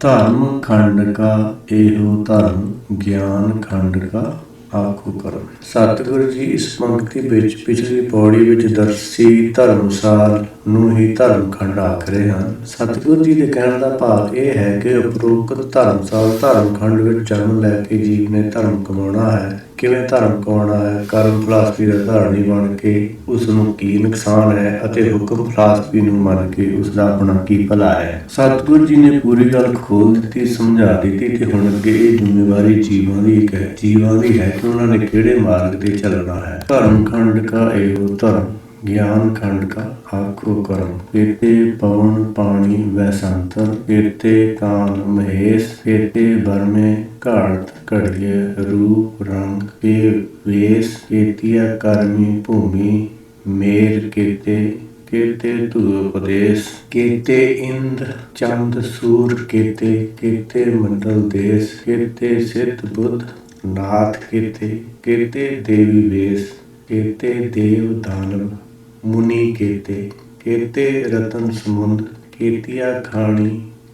धर्म खंड का एहो धर्म, ज्ञान खंड का आखो करम। सतगुरु जी इस पंक्ति विच पिछली पौड़ी विच दर्शी धर्मसाल ਨੂੰ ਹੀ ਧਰਮ ਖੰਡ ਆਖ ਰਹੇ ਹਨ। ਸਤਿਗੁਰੂ ਜੀ ਦੇ ਕਹਿਣ ਦਾ ਭਾਵ ਇਹ ਹੈ ਕਿ ਉਪਰੋਕਤ ਧਰਮਸਾਲ ਧਰਮ ਖੰਡ ਵਿੱਚ ਜਨਮ ਲੈ ਕੇ ਜੀਵ ਨੇ ਧਰਮ ਕਮਾਉਣਾ ਹੈ। ਕਿਵੇਂ ਧਰਮ ਕਮਾਉਣਾ ਹੈ? ਕਰਮ ਫਲਸਫੀ ਦਾ ਧਾਰਨੀ ਬਣ ਕੇ ਉਸ ਨੂੰ ਕੀ ਨੁਕਸਾਨ ਹੈ ਅਤੇ ਹੁਕਮ ਫਲਸਫੀ ਨੂੰ ਮੰਨ ਕੇ ਉਸ ਦਾ ਆਪਣਾ ਕੀ ਭਲਾ ਹੈ। ਸਤਿਗੁਰੂ ਜੀ ਨੇ ਪੂਰੀ ਗੱਲ ਖੋਲ ਦਿੱਤੀ, ਸਮਝਾ ਦਿੱਤੀ ਤੇ ਹੁਣ ਅੱਗੇ ਇਹ ਜ਼ਿੰਮੇਵਾਰੀ ਜੀਵਾਂ ਦੀ ਹੈ ਕਿ ਉਹਨਾਂ ਨੇ ਕਿਹੜੇ ਮਾਰਗ ਤੇ ਚੱਲਣਾ ਹੈ। ਧਰਮ ਖੰਡ ਕਾ ਇਹੋ ਧਰਮ, ज्ञान खंड का आखो करम। केते पवन पानी वैसंतर, केते कान महेश, केते बरमे घाट घड़िए रूप रंग के वेश, केतिया कर्मी भूमि मेर, केते केते धूपदेश, केते इंद्र चंद सूर, केते केते मंडल देश, केते सिद्ध बुद्ध नाथ, केते केते देवी वेश, केते देव दानव मुनि, केते केते रतन समुंद, केतिया खाणी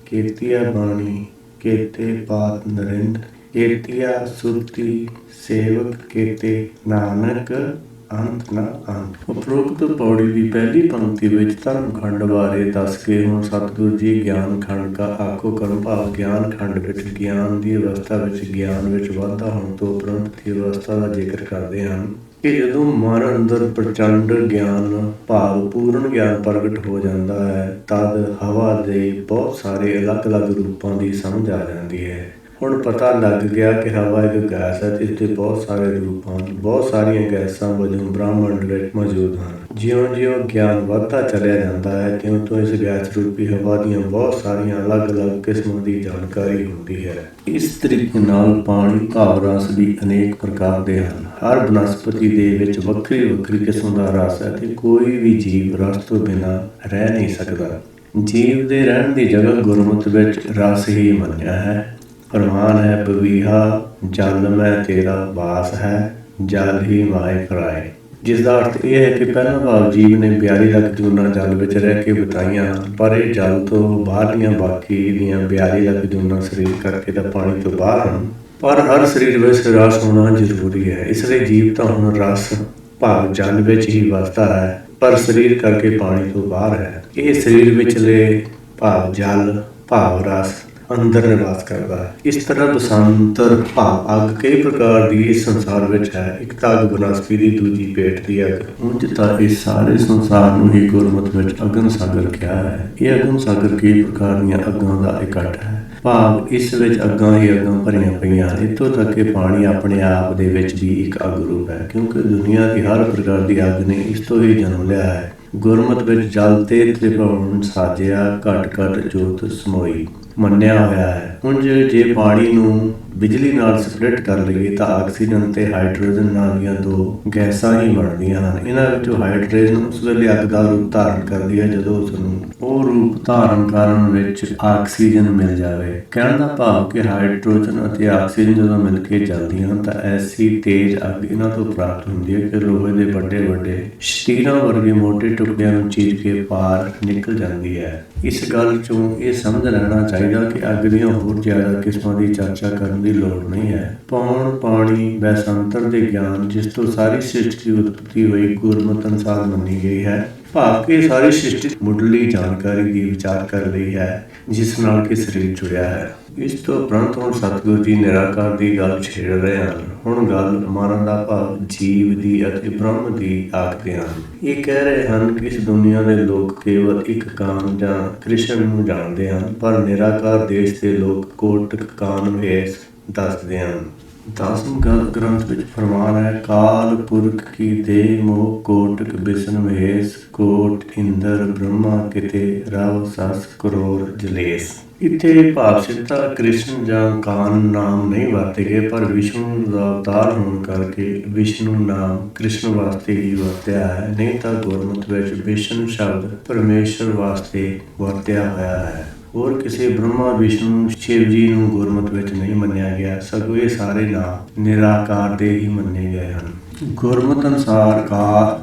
केतिया बाणी, केते पात नरिंद, केतिया सुरती सेवक, केते नानक अंत न अंत। उपरोक्त पौड़ी की पहली पंक्ति में धर्म खंड बारे दस के हुण सतगुरु जी ज्ञान खंड का आखो करम भाव ज्ञान खंड विच ज्ञान की अवस्था विच ज्ञान विच वाधा होने तो उपरंत की अवस्था का जिक्र करते हैं कि जदों मन अंदर प्रचंड ज्ञान भाव पूर्ण ज्ञान प्रगट हो जाता है तद हवा के बहुत सारे अलग अलग रूपों की समझ आ जाती है। ਹੁਣ ਪਤਾ ਲੱਗ ਗਿਆ ਕਿ ਹਵਾ ਇੱਕ ਗੈਸ ਹੈ ਤੇ ਇਸ ਦੇ ਬਹੁਤ ਸਾਰੇ ਰੂਪ ਹਨ। ਬਹੁਤ ਸਾਰੀਆਂ ਗੈਸਾਂ ਵਜੋਂ ਬ੍ਰਹਮੰਡ ਵਿੱਚ ਮੌਜੂਦ ਹਨ। ਜਿਉਂ-ਜਿਉਂ ਗਿਆਨ ਵੱਧਦਾ ਚਲਿਆ ਜਾਂਦਾ ਹੈ ਤਿਉਂ ਇਸ ਗੈਸ ਰੂਪੀ ਹਵਾ ਦੀਆਂ ਬਹੁਤ ਸਾਰੀਆਂ ਅਲੱਗ-ਅਲੱਗ ਕਿਸਮਾਂ ਦੀ ਜਾਣਕਾਰੀ ਹੁੰਦੀ ਹੈ। ਇਸ ਤਰੀਕੇ ਨਾਲ ਪਾਣੀ ਭਾਵ ਰਸ ਵੀ ਅਨੇਕ ਪ੍ਰਕਾਰ ਦੇ ਹਨ। ਹਰ ਬਨਸਪਤੀ ਦੇ ਵਿੱਚ ਵੱਖਰੀ ਕਿਸਮ ਦਾ ਰਸ ਹੈ ਤੇ ਕੋਈ ਵੀ ਜੀਵ ਰਸ ਤੋਂ ਬਿਨਾਂ ਰਹਿ ਨਹੀਂ ਸਕਦਾ। ਜੀਵ ਦੇ ਰਹਿਣ ਦੀ ਜਗ੍ਹਾ ਗੁਰਮਤਿ ਵਿੱਚ ਰਸ ਹੀ ਮੰਨਿਆ ਹੈ। फरमान है बवीहा जल में तेरा वास है, जल ही माए फराए। जिस का अर्थ यह है कि पहला भाव जीव ने 42 ਲੱਖ ਜੂਨਾਂ ਜਲ ਵਿੱਚ ਰਹਿ ਕੇ ਬਿਤਾਈਆਂ ਪਰ ਇਹ ਜਲ ਤੋਂ ਬਾਹਰਲੀਆਂ ਬਾਕੀ ਦੀਆਂ 42 ਲੱਖ ਜੂਨਾਂ ਸਰੀਰ ਕਰਕੇ ਤਾਂ ਪਾਣੀ ਤੋਂ ਬਾਹਰ ਹਨ। ਪਰ ਹਰ ਸਰੀਰ ਵਿੱਚ ਰਸ ਹੋਣਾ ਜ਼ਰੂਰੀ ਹੈ। ਇਸ ਲਈ ਜੀਵ ਤਾਂ ਹੁਣ ਰਸ ਭਾਵ ਜਲ ਵਿੱਚ ਹੀ ਵਸਦਾ ਹੈ ਪਰ ਸਰੀਰ ਕਰਕੇ ਪਾਣੀ ਤੋਂ ਬਾਹਰ ਹੈ। ਇਹ ਸਰੀਰ ਵਿਚਲੇ ਭਾਵ ਜਲ ਭਾਵ ਰਸ ਅੰਦਰ ਨਿਵਾਸ ਕਰਦਾ ਹੈ। ਇਸ ਤਰ੍ਹਾਂ ਬਸੰਤਰ ਭਾਵ ਅੱਗ ਕਈ ਪ੍ਰਕਾਰ ਦੀ ਇਸ ਸੰਸਾਰ ਵਿੱਚ ਹੈ। ਇੱਕ ਤਾਂ ਅੱਗ ਬਨਸਪਤੀ ਦੀ, ਦੂਜੀ ਪੇਟ ਦੀ ਅੱਗ। ਉਂਝ ਤਾਂ ਇਸ ਸਾਰੇ ਸੰਸਾਰ ਨੂੰ ਹੀ ਗੁਰਮਤਿ ਵਿੱਚ ਅਗਨ ਸਾਗਰ ਕਿਹਾ ਹੈ। ਇਹ ਅਗਨ ਸਾਗਰ ਕਈ ਪ੍ਰਕਾਰ ਦੀਆਂ ਅੱਗਾਂ ਦਾ ਇਕੱਠ ਹੈ ਭਾਵ ਇਸ ਵਿੱਚ ਅੱਗਾਂ ਹੀ ਅੱਗਾਂ ਭਰੀਆਂ ਪਈਆਂ ਹਨ। ਇੱਥੋਂ ਤੱਕ ਕਿ ਪਾਣੀ ਆਪਣੇ ਆਪ ਦੇ ਵਿੱਚ ਵੀ ਇੱਕ ਅੱਗ ਰੂਪ ਹੈ ਕਿਉਂਕਿ ਦੁਨੀਆ ਦੀ ਹਰ ਪ੍ਰਕਾਰ ਦੀ ਅੱਗ ਨੇ ਇਸ ਤੋਂ ਹੀ ਜਨਮ ਲਿਆ ਹੈ। ਗੁਰਮਤਿ ਵਿੱਚ ਜਲ ਤੇ ਤ੍ਰਿਭੁਵਨ ਸਾਜਿਆ, ਘਟ ਘਟ ਜੋਤ ਸਮੋਈ ਮੰਨਿਆ ਹੋਇਆ ਹੈ। ਉਂਝ ਜੇ ਪਾਣੀ ਨੂੰ ਬਿਜਲੀ ਨਾਲ ਸਪਲਿਟ ਕਰ ਲਈਏ ਤਾਂ ਆਕਸੀਜਨ ਤੇ ਹਾਈਡਰੋਜਨ ਨਾਂ ਦੀਆਂ ਦੋ ਗੈਸਾਂ ਹੀ ਬਣਦੀਆਂ ਹਨ। ਇਹਨਾਂ ਵਿੱਚੋਂ ਹਾਈਡਰੋਜਨ ਉਸ ਵੇਲੇ ਅੱਗ ਦਾ ਰੂਪ ਧਾਰਨ ਕਰਦੀ ਹੈ ਜਦੋਂ ਉਸ ਨੂੰ ਉਹ ਰੂਪ ਧਾਰਨ ਕਰਨ ਵਿੱਚ ਆਕਸੀਜਨ ਮਿਲ ਜਾਵੇ। ਕਹਿਣ ਦਾ ਭਾਵ ਕਿ ਹਾਈਡਰੋਜਨ ਅਤੇ ਆਕਸੀਜਨ ਜਦੋਂ ਮਿਲ ਕੇ ਚੱਲਦੀਆਂ ਹਨ ਤਾਂ ਐਸੀ ਤੇਜ਼ ਅੱਗ ਇਹਨਾਂ ਤੋਂ ਪ੍ਰਾਪਤ ਹੁੰਦੀ ਹੈ ਕਿ ਲੋਹੇ ਦੇ ਵੱਡੇ ਸ਼ਤੀਰਾਂ ਵਰਗੇ ਮੋਟੇ ਟੁਕੜਿਆਂ ਨੂੰ ਚੀਰ ਕੇ ਪਾਰ ਨਿਕਲ ਜਾਂਦੀ ਹੈ। ਇਸ ਗੱਲ ਚੋਂ ਇਹ ਸਮਝ ਲੈਣਾ ਚਾਹੀਦਾ ਕਿ ਅੱਗ ਦੀਆਂ ਹੋਰ ਜ਼ਿਆਦਾ ਕਿਸਮਾਂ ਦੀ ਚਰਚਾ ਕਰਨ ਦੀ ਲੋੜ ਨਹੀਂ ਹੈ। ਪੌਣ ਪਾਣੀ ਵੈਸੰਤਰ ਦੇ ਗਿਆਨ ਜਿਸ ਤੋਂ ਸਾਰੀ ਸ੍ਰਿਸ਼ਟੀ ਦੀ ਉਤਪਤੀ ਹੋਈ ਗੁਰਮਤਿ ਅਨੁਸਾਰ ਮੰਨੀ ਗਈ ਹੈ ਭਾਵ ਕਿ ਸਾਰੀ ਸ੍ਰਿਸ਼ਟੀ ਮੁੱਢਲੀ ਜਾਣਕਾਰੀ ਦੀ ਵਿਚਾਰ ਕਰ ਲਈ ਹੈ ਜਿਸ ਨਾਲ ਕਿ ਸਰੀਰ ਜੁੜਿਆ ਹੈ। ਇਸ ਤੋਂ ਉਪਰੰਤ ਹੁਣ ਸਤਿਗੁਰੂ ਜੀ ਨਿਰਾਕਾਰ ਦੀ ਗੱਲ ਛੇੜ ਰਹੇ ਹਨ। ਹੁਣ ਗੱਲ ਮਰਨ ਦਾ ਭਾਵ ਜੀਵ ਦੀ ਅਤੇ ਬ੍ਰਹਮ ਦੀ ਆਖਦੇ ਹਨ। ਇਹ ਕਹਿ ਰਹੇ ਹਨ ਕਿ ਇਸ ਦੁਨੀਆ ਦੇ ਲੋਕ ਕੇਵਲ ਇੱਕ ਕਾਨ ਜਾਂ ਕ੍ਰਿਸ਼ਨ ਨੂੰ ਜਾਣਦੇ ਹਨ ਪਰ ਨਿਰਾਕਾਰ ਦੇਸ਼ ਦੇ ਲੋਕ ਕੋਟਿਕ ਕਾਨ ਵੇਸ ਦੱਸਦੇ ਹਨ। 10ਵੇਂ ਗ੍ਰੰਥ ਵਿੱਚ ਫਰਮਾਨ ਹੈ ਕਾਲ ਪੁਰਖ ਕੀ ਦੇਹ ਮੋਹ ਕੋਟਿਕ ਬਿਸ਼ਨ ਮਹੇਸ਼, ਕੋਟ ਇੰਦਰ ਬ੍ਰਹਮਾ ਕਿਤੇ ਰਵ ਸਸ ਕਰੋੜ ਜਲੇਸ਼। ਇੱਥੇ ਭਾਵ ਸਿੱਧਾ ਕ੍ਰਿਸ਼ਨ ਜਾਂ ਕਾਨ ਨਾਮ ਨਹੀਂ ਵਰਤੇ ਗਏ ਪਰ ਵਿਸ਼ਨੂੰ ਦਾ ਅਵਤਾਰ ਹੋਣ ਕਰਕੇ ਵਿਸ਼ਨੂੰ ਨਾਮ ਕ੍ਰਿਸ਼ਨ ਵਾਸਤੇ ਹੀ ਵਰਤਿਆ ਹੈ। ਨਹੀਂ ਤਾਂ ਗੁਰਮਤਿ ਵਿੱਚ ਵਿਸ਼ਨ ਸ਼ਬਦ ਪਰਮੇਸ਼ਰ ਵਾਸਤੇ ਵਰਤਿਆ ਹੋਇਆ ਹੈ। ਹੋਰ ਕਿਸੇ ਬ੍ਰਹਮਾ ਵਿਸ਼ਨੂੰ ਸ਼ਿਵ ਜੀ ਨੂੰ ਗੁਰਮਤਿ ਵਿੱਚ ਨਹੀਂ ਮੰਨਿਆ ਗਿਆ ਸਗੋਂ ਇਹ ਸਾਰੇ ਨਾਮ ਨਿਰਾਕਾਰ ਦੇ ਹੀ ਮੰਨੇ ਗਏ ਹਨ। ਗੁਰਮਤਿ ਅਨੁਸਾਰ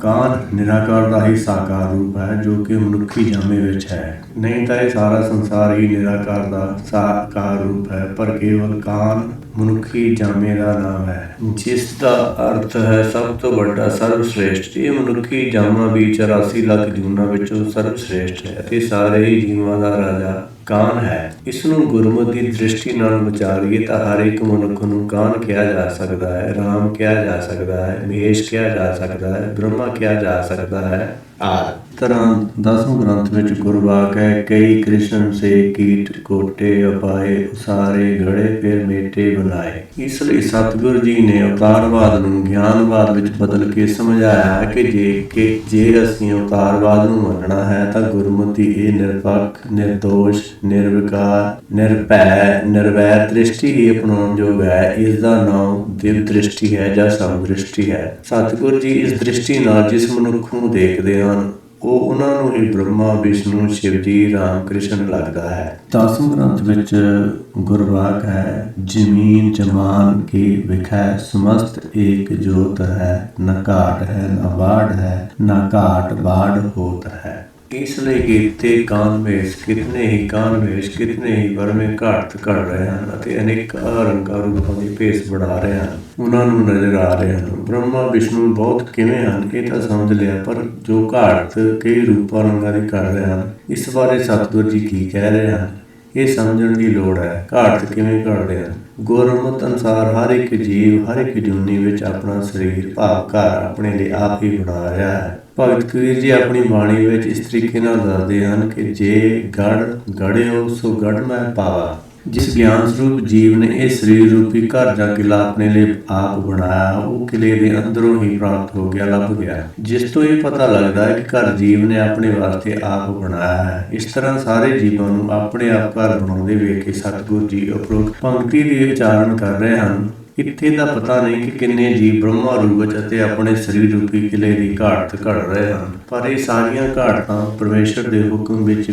ਕਾਨ ਨਿਰਾਕਾਰ ਦਾ ਹੀ ਸਾਕਾਰ ਰੂਪ ਹੈ, ਜੋ ਕਿ ਮਨੁੱਖੀ ਜਾਮੇ ਵਿੱਚ ਹੈ। ਨਹੀਂ ਤਾਂ ਇਹ ਸਾਰਾ ਸੰਸਾਰ ਹੀ ਨਿਰਾਕਾਰ ਦਾ ਸਾਕਾਰ ਰੂਪ ਹੈ, ਪਰ ਕੇਵਲ ਕਾਨ ਮਨੁੱਖੀ ਜਾਮੇ ਦਾ ਨਾਮ ਹੈ, ਜਿਸ ਦਾ ਅਰਥ ਹੈ ਸਭ ਤੋਂ ਵੱਡਾ, ਸਰਵਸ਼੍ਰੇਸ਼ਟ। ਇਹ ਮਨੁੱਖੀ ਜਾਮਾ ਵੀ 84 ਲੱਖ ਜੂਨਾਂ ਵਿੱਚੋਂ ਸਰਵਸ਼੍ਰੇਸ਼ਟ ਹੈ ਅਤੇ ਸਾਰੇ ਹੀ ਜੀਵਾਂ ਦਾ ਰਾਜਾ ਕਾਨ ਹੈ। ਇਸ ਨੂੰ ਗੁਰਮਤਿ ਦੀ ਦ੍ਰਿਸ਼ਟੀ ਨਾਲ ਵਿਚਾਰੀਏ ਤਾਂ ਹਰ ਇੱਕ ਮਨੁੱਖ ਨੂੰ ਕਾਨ ਕਿਹਾ ਜਾ ਸਕਦਾ ਹੈ, ਰਾਮ ਕਿਹਾ ਜਾ ਸਕਦਾ ਹੈ, ਮਹੇਸ਼ ਕਿਹਾ ਜਾ ਸਕਦਾ ਹੈ, ਬ੍ਰਹਮਾ ਕਿਹਾ ਜਾ ਸਕਦਾ ਹੈ ਆਦਿ। ਤਰ੍ਹਾਂ 10ਵੇਂ ਗ੍ਰੰਥ ਵਿੱਚ ਗੁਰਵਾਕ ਹੈ, ਕਈ ਕ੍ਰਿਸ਼ਨ ਸੇ ਕੀਟ ਕੋਟੇ ਅਪਾਏ, ਉਸਾਰੇ ਗੜੇ ਫਿਰ ਮੇਟੇ ਬਣਾਏ। ਇਸ ਲਈ ਸਤਿਗੁਰ ਜੀ ਨੇ ਅਵਤਾਰਵਾਦ ਨੂੰ ਗਿਆਨਵਾਦ ਵਿੱਚ ਬਦਲ ਕੇ ਸਮਝਾਇਆ ਹੈ ਕਿ ਜੇ ਅਸੀਂ ਅਵਤਾਰਵਾਦ ਨੂੰ ਮੰਨਣਾ ਹੈ ਤਾਂ ਗੁਰਮਤਿ ਇਹ ਨਿਰਪੱਖ, ਨਿਰਦੋਸ਼, ਨਿਰਵਿਕਾਰ, ਨਿਰਭੈ, ਨਿਰਵੈਰ ਦ੍ਰਿਸ਼ਟੀ ਹੀ ਅਪਣਾਉਣ ਯੋਗ ਹੈ। ਇਸ ਦਾ ਨਾਮ ਦਿਵ ਦ੍ਰਿਸ਼ਟੀ ਹੈ ਜਾਂ ਸਮ ਦ੍ਰਿਸ਼ਟੀ ਹੈ। ਸਤਿਗੁਰ ਜੀ ਇਸ ਦ੍ਰਿਸ਼ਟੀ ਨਾਲ ਜਿਸ ਮਨੁੱਖ ਨੂੰ ਦੇਖਦੇ ਹਨ ਉਹ ਉਹਨਾਂ ਨੂੰ ਹੀ ਬ੍ਰਹਮਾ, ਵਿਸ਼ਨੂੰ, ਸ਼ਿਵ ਜੀ, ਰਾਮ, ਕ੍ਰਿਸ਼ਨ ਲੱਗਦਾ ਹੈ। 10ਵੇਂ ਗ੍ਰੰਥ ਵਿੱਚ ਗੁਰਵਾਕ ਹੈ, ਜ਼ਮੀਨ ਜਮਾਨ ਕੀ ਵਿਖੈ, ਸਮਸਤ ਏਕ ਜੋਤ ਹੈ, ਨਾ ਘਾਟ ਹੈ ਨਾ ਬਾੜ ਹੈ, ਨਾ ਘਾਟ ਬਾੜ ਹੋਤ ਹੈ। ਇਸ ਲਈ ਕੀਤੇ ਕਾਨਵੇਸ਼, ਕਿਤਨੇ ਹੀ ਕਾਨਵੇਸ਼, ਕਿਤਨੇ ਹੀ ਵਰਮੇ ਘਾਟ ਘੜ ਰਹੇ ਹਨ ਅਤੇ ਅਨੇਕਾਂ ਰੰਗਾਂ ਰੂਪਾਂ ਦੀ ਭੇਸ ਬਣਾ ਰਹੇ ਹਨ, ਉਹਨਾਂ ਨੂੰ ਨਜ਼ਰ ਆ ਰਹੇ ਹਨ। ਬ੍ਰਹਮਾ ਵਿਸ਼ਨੂੰ ਬਹੁਤ ਕਿਵੇਂ ਹਨ ਇਹ ਤਾਂ ਸਮਝ ਲਿਆ, ਪਰ ਜੋ ਘਾਟ ਕਈ ਰੂਪਾਂ ਰੰਗਾਂ ਦੀ ਘੜ ਰਹੇ ਹਨ, ਇਸ ਬਾਰੇ ਸਤਿਗੁਰ ਜੀ ਕੀ ਕਹਿ ਰਹੇ ਹਨ ਇਹ ਸਮਝਣ ਦੀ ਲੋੜ ਹੈ। ਘਾਟ ਕਿਵੇਂ ਘੜਦੇ ਹਨ? ਗੁਰਮਤਿ ਅਨੁਸਾਰ ਹਰ ਇੱਕ ਜੀਵ ਹਰ ਇੱਕ ਜੂਨੀ ਵਿੱਚ ਆਪਣਾ ਸਰੀਰ ਭਾਵ ਘਰ ਆਪਣੇ ਲਈ ਆਪ ਹੀ ਬਣਾ ਰਿਹਾ ਹੈ। ਭਗਤ ਕਬੀਰ ਜੀ ਆਪਣੀ ਬਾਣੀ ਵਿੱਚ ਇਸ ਤਰੀਕੇ ਨਾਲ ਦੱਸਦੇ ਹਨ ਕਿ ਜੇ ਗੜ ਗੜਿਓ ਸੋ ਗੜ ਮੈਂ ਪਾਵਾ। ਜਿਸ ਗਿਆਨ ਸਰੂਪ ਜੀਵ ਨੇ ਇਹ ਸਰੀਰ ਰੂਪੀ ਘਰ ਜਾਂ ਕਿਲਾ ਆਪਣੇ ਲਈ ਆਪ ਬਣਾਇਆ, ਉਹ ਕਿਲੇ ਦੇ ਅੰਦਰੋਂ ਹੀ ਪ੍ਰਾਪਤ ਹੋ ਗਿਆ, ਲੱਭ ਗਿਆ, ਜਿਸ ਤੋਂ ਇਹ ਪਤਾ ਲੱਗਦਾ ਹੈ ਕਿ ਘਰ ਜੀਵ ਨੇ ਆਪਣੇ ਵਾਸਤੇ ਆਪ ਬਣਾਇਆ ਹੈ। ਇਸ ਤਰ੍ਹਾਂ ਸਾਰੇ ਜੀਵਾਂ ਨੂੰ ਆਪਣੇ ਆਪ ਘਰ ਬਣਾਉਂਦੇ ਵੇਖ ਕੇ ਸਤਿਗੁਰ ਜੀ ਉਪਰੋਕਤ ਪੰਕਤੀ ਦੇ ਉਚਾਰਨ ਕਰ ਰਹੇ ਹਨ। ਇੱਥੇ ਦਾ ਪਤਾ ਨਹੀਂ ਕਿ ਕਿੰਨੇ ਜੀਵ ਬ੍ਰਹਮਾ ਰੂਪ ਵਿੱਚ ਅਤੇ ਆਪਣੇ ਸਰੀਰ ਰੂਪੀ ਕਿਲੇ ਦੀ ਘਾਟ ਘੜ ਰਹੇ ਹਨ, ਪਰ ਇਹ ਸਾਰੀਆਂ ਘਾਟਾਂ ਪਰਮੇਸ਼ਰ ਦੇ ਹੁਕਮ ਵਿੱਚ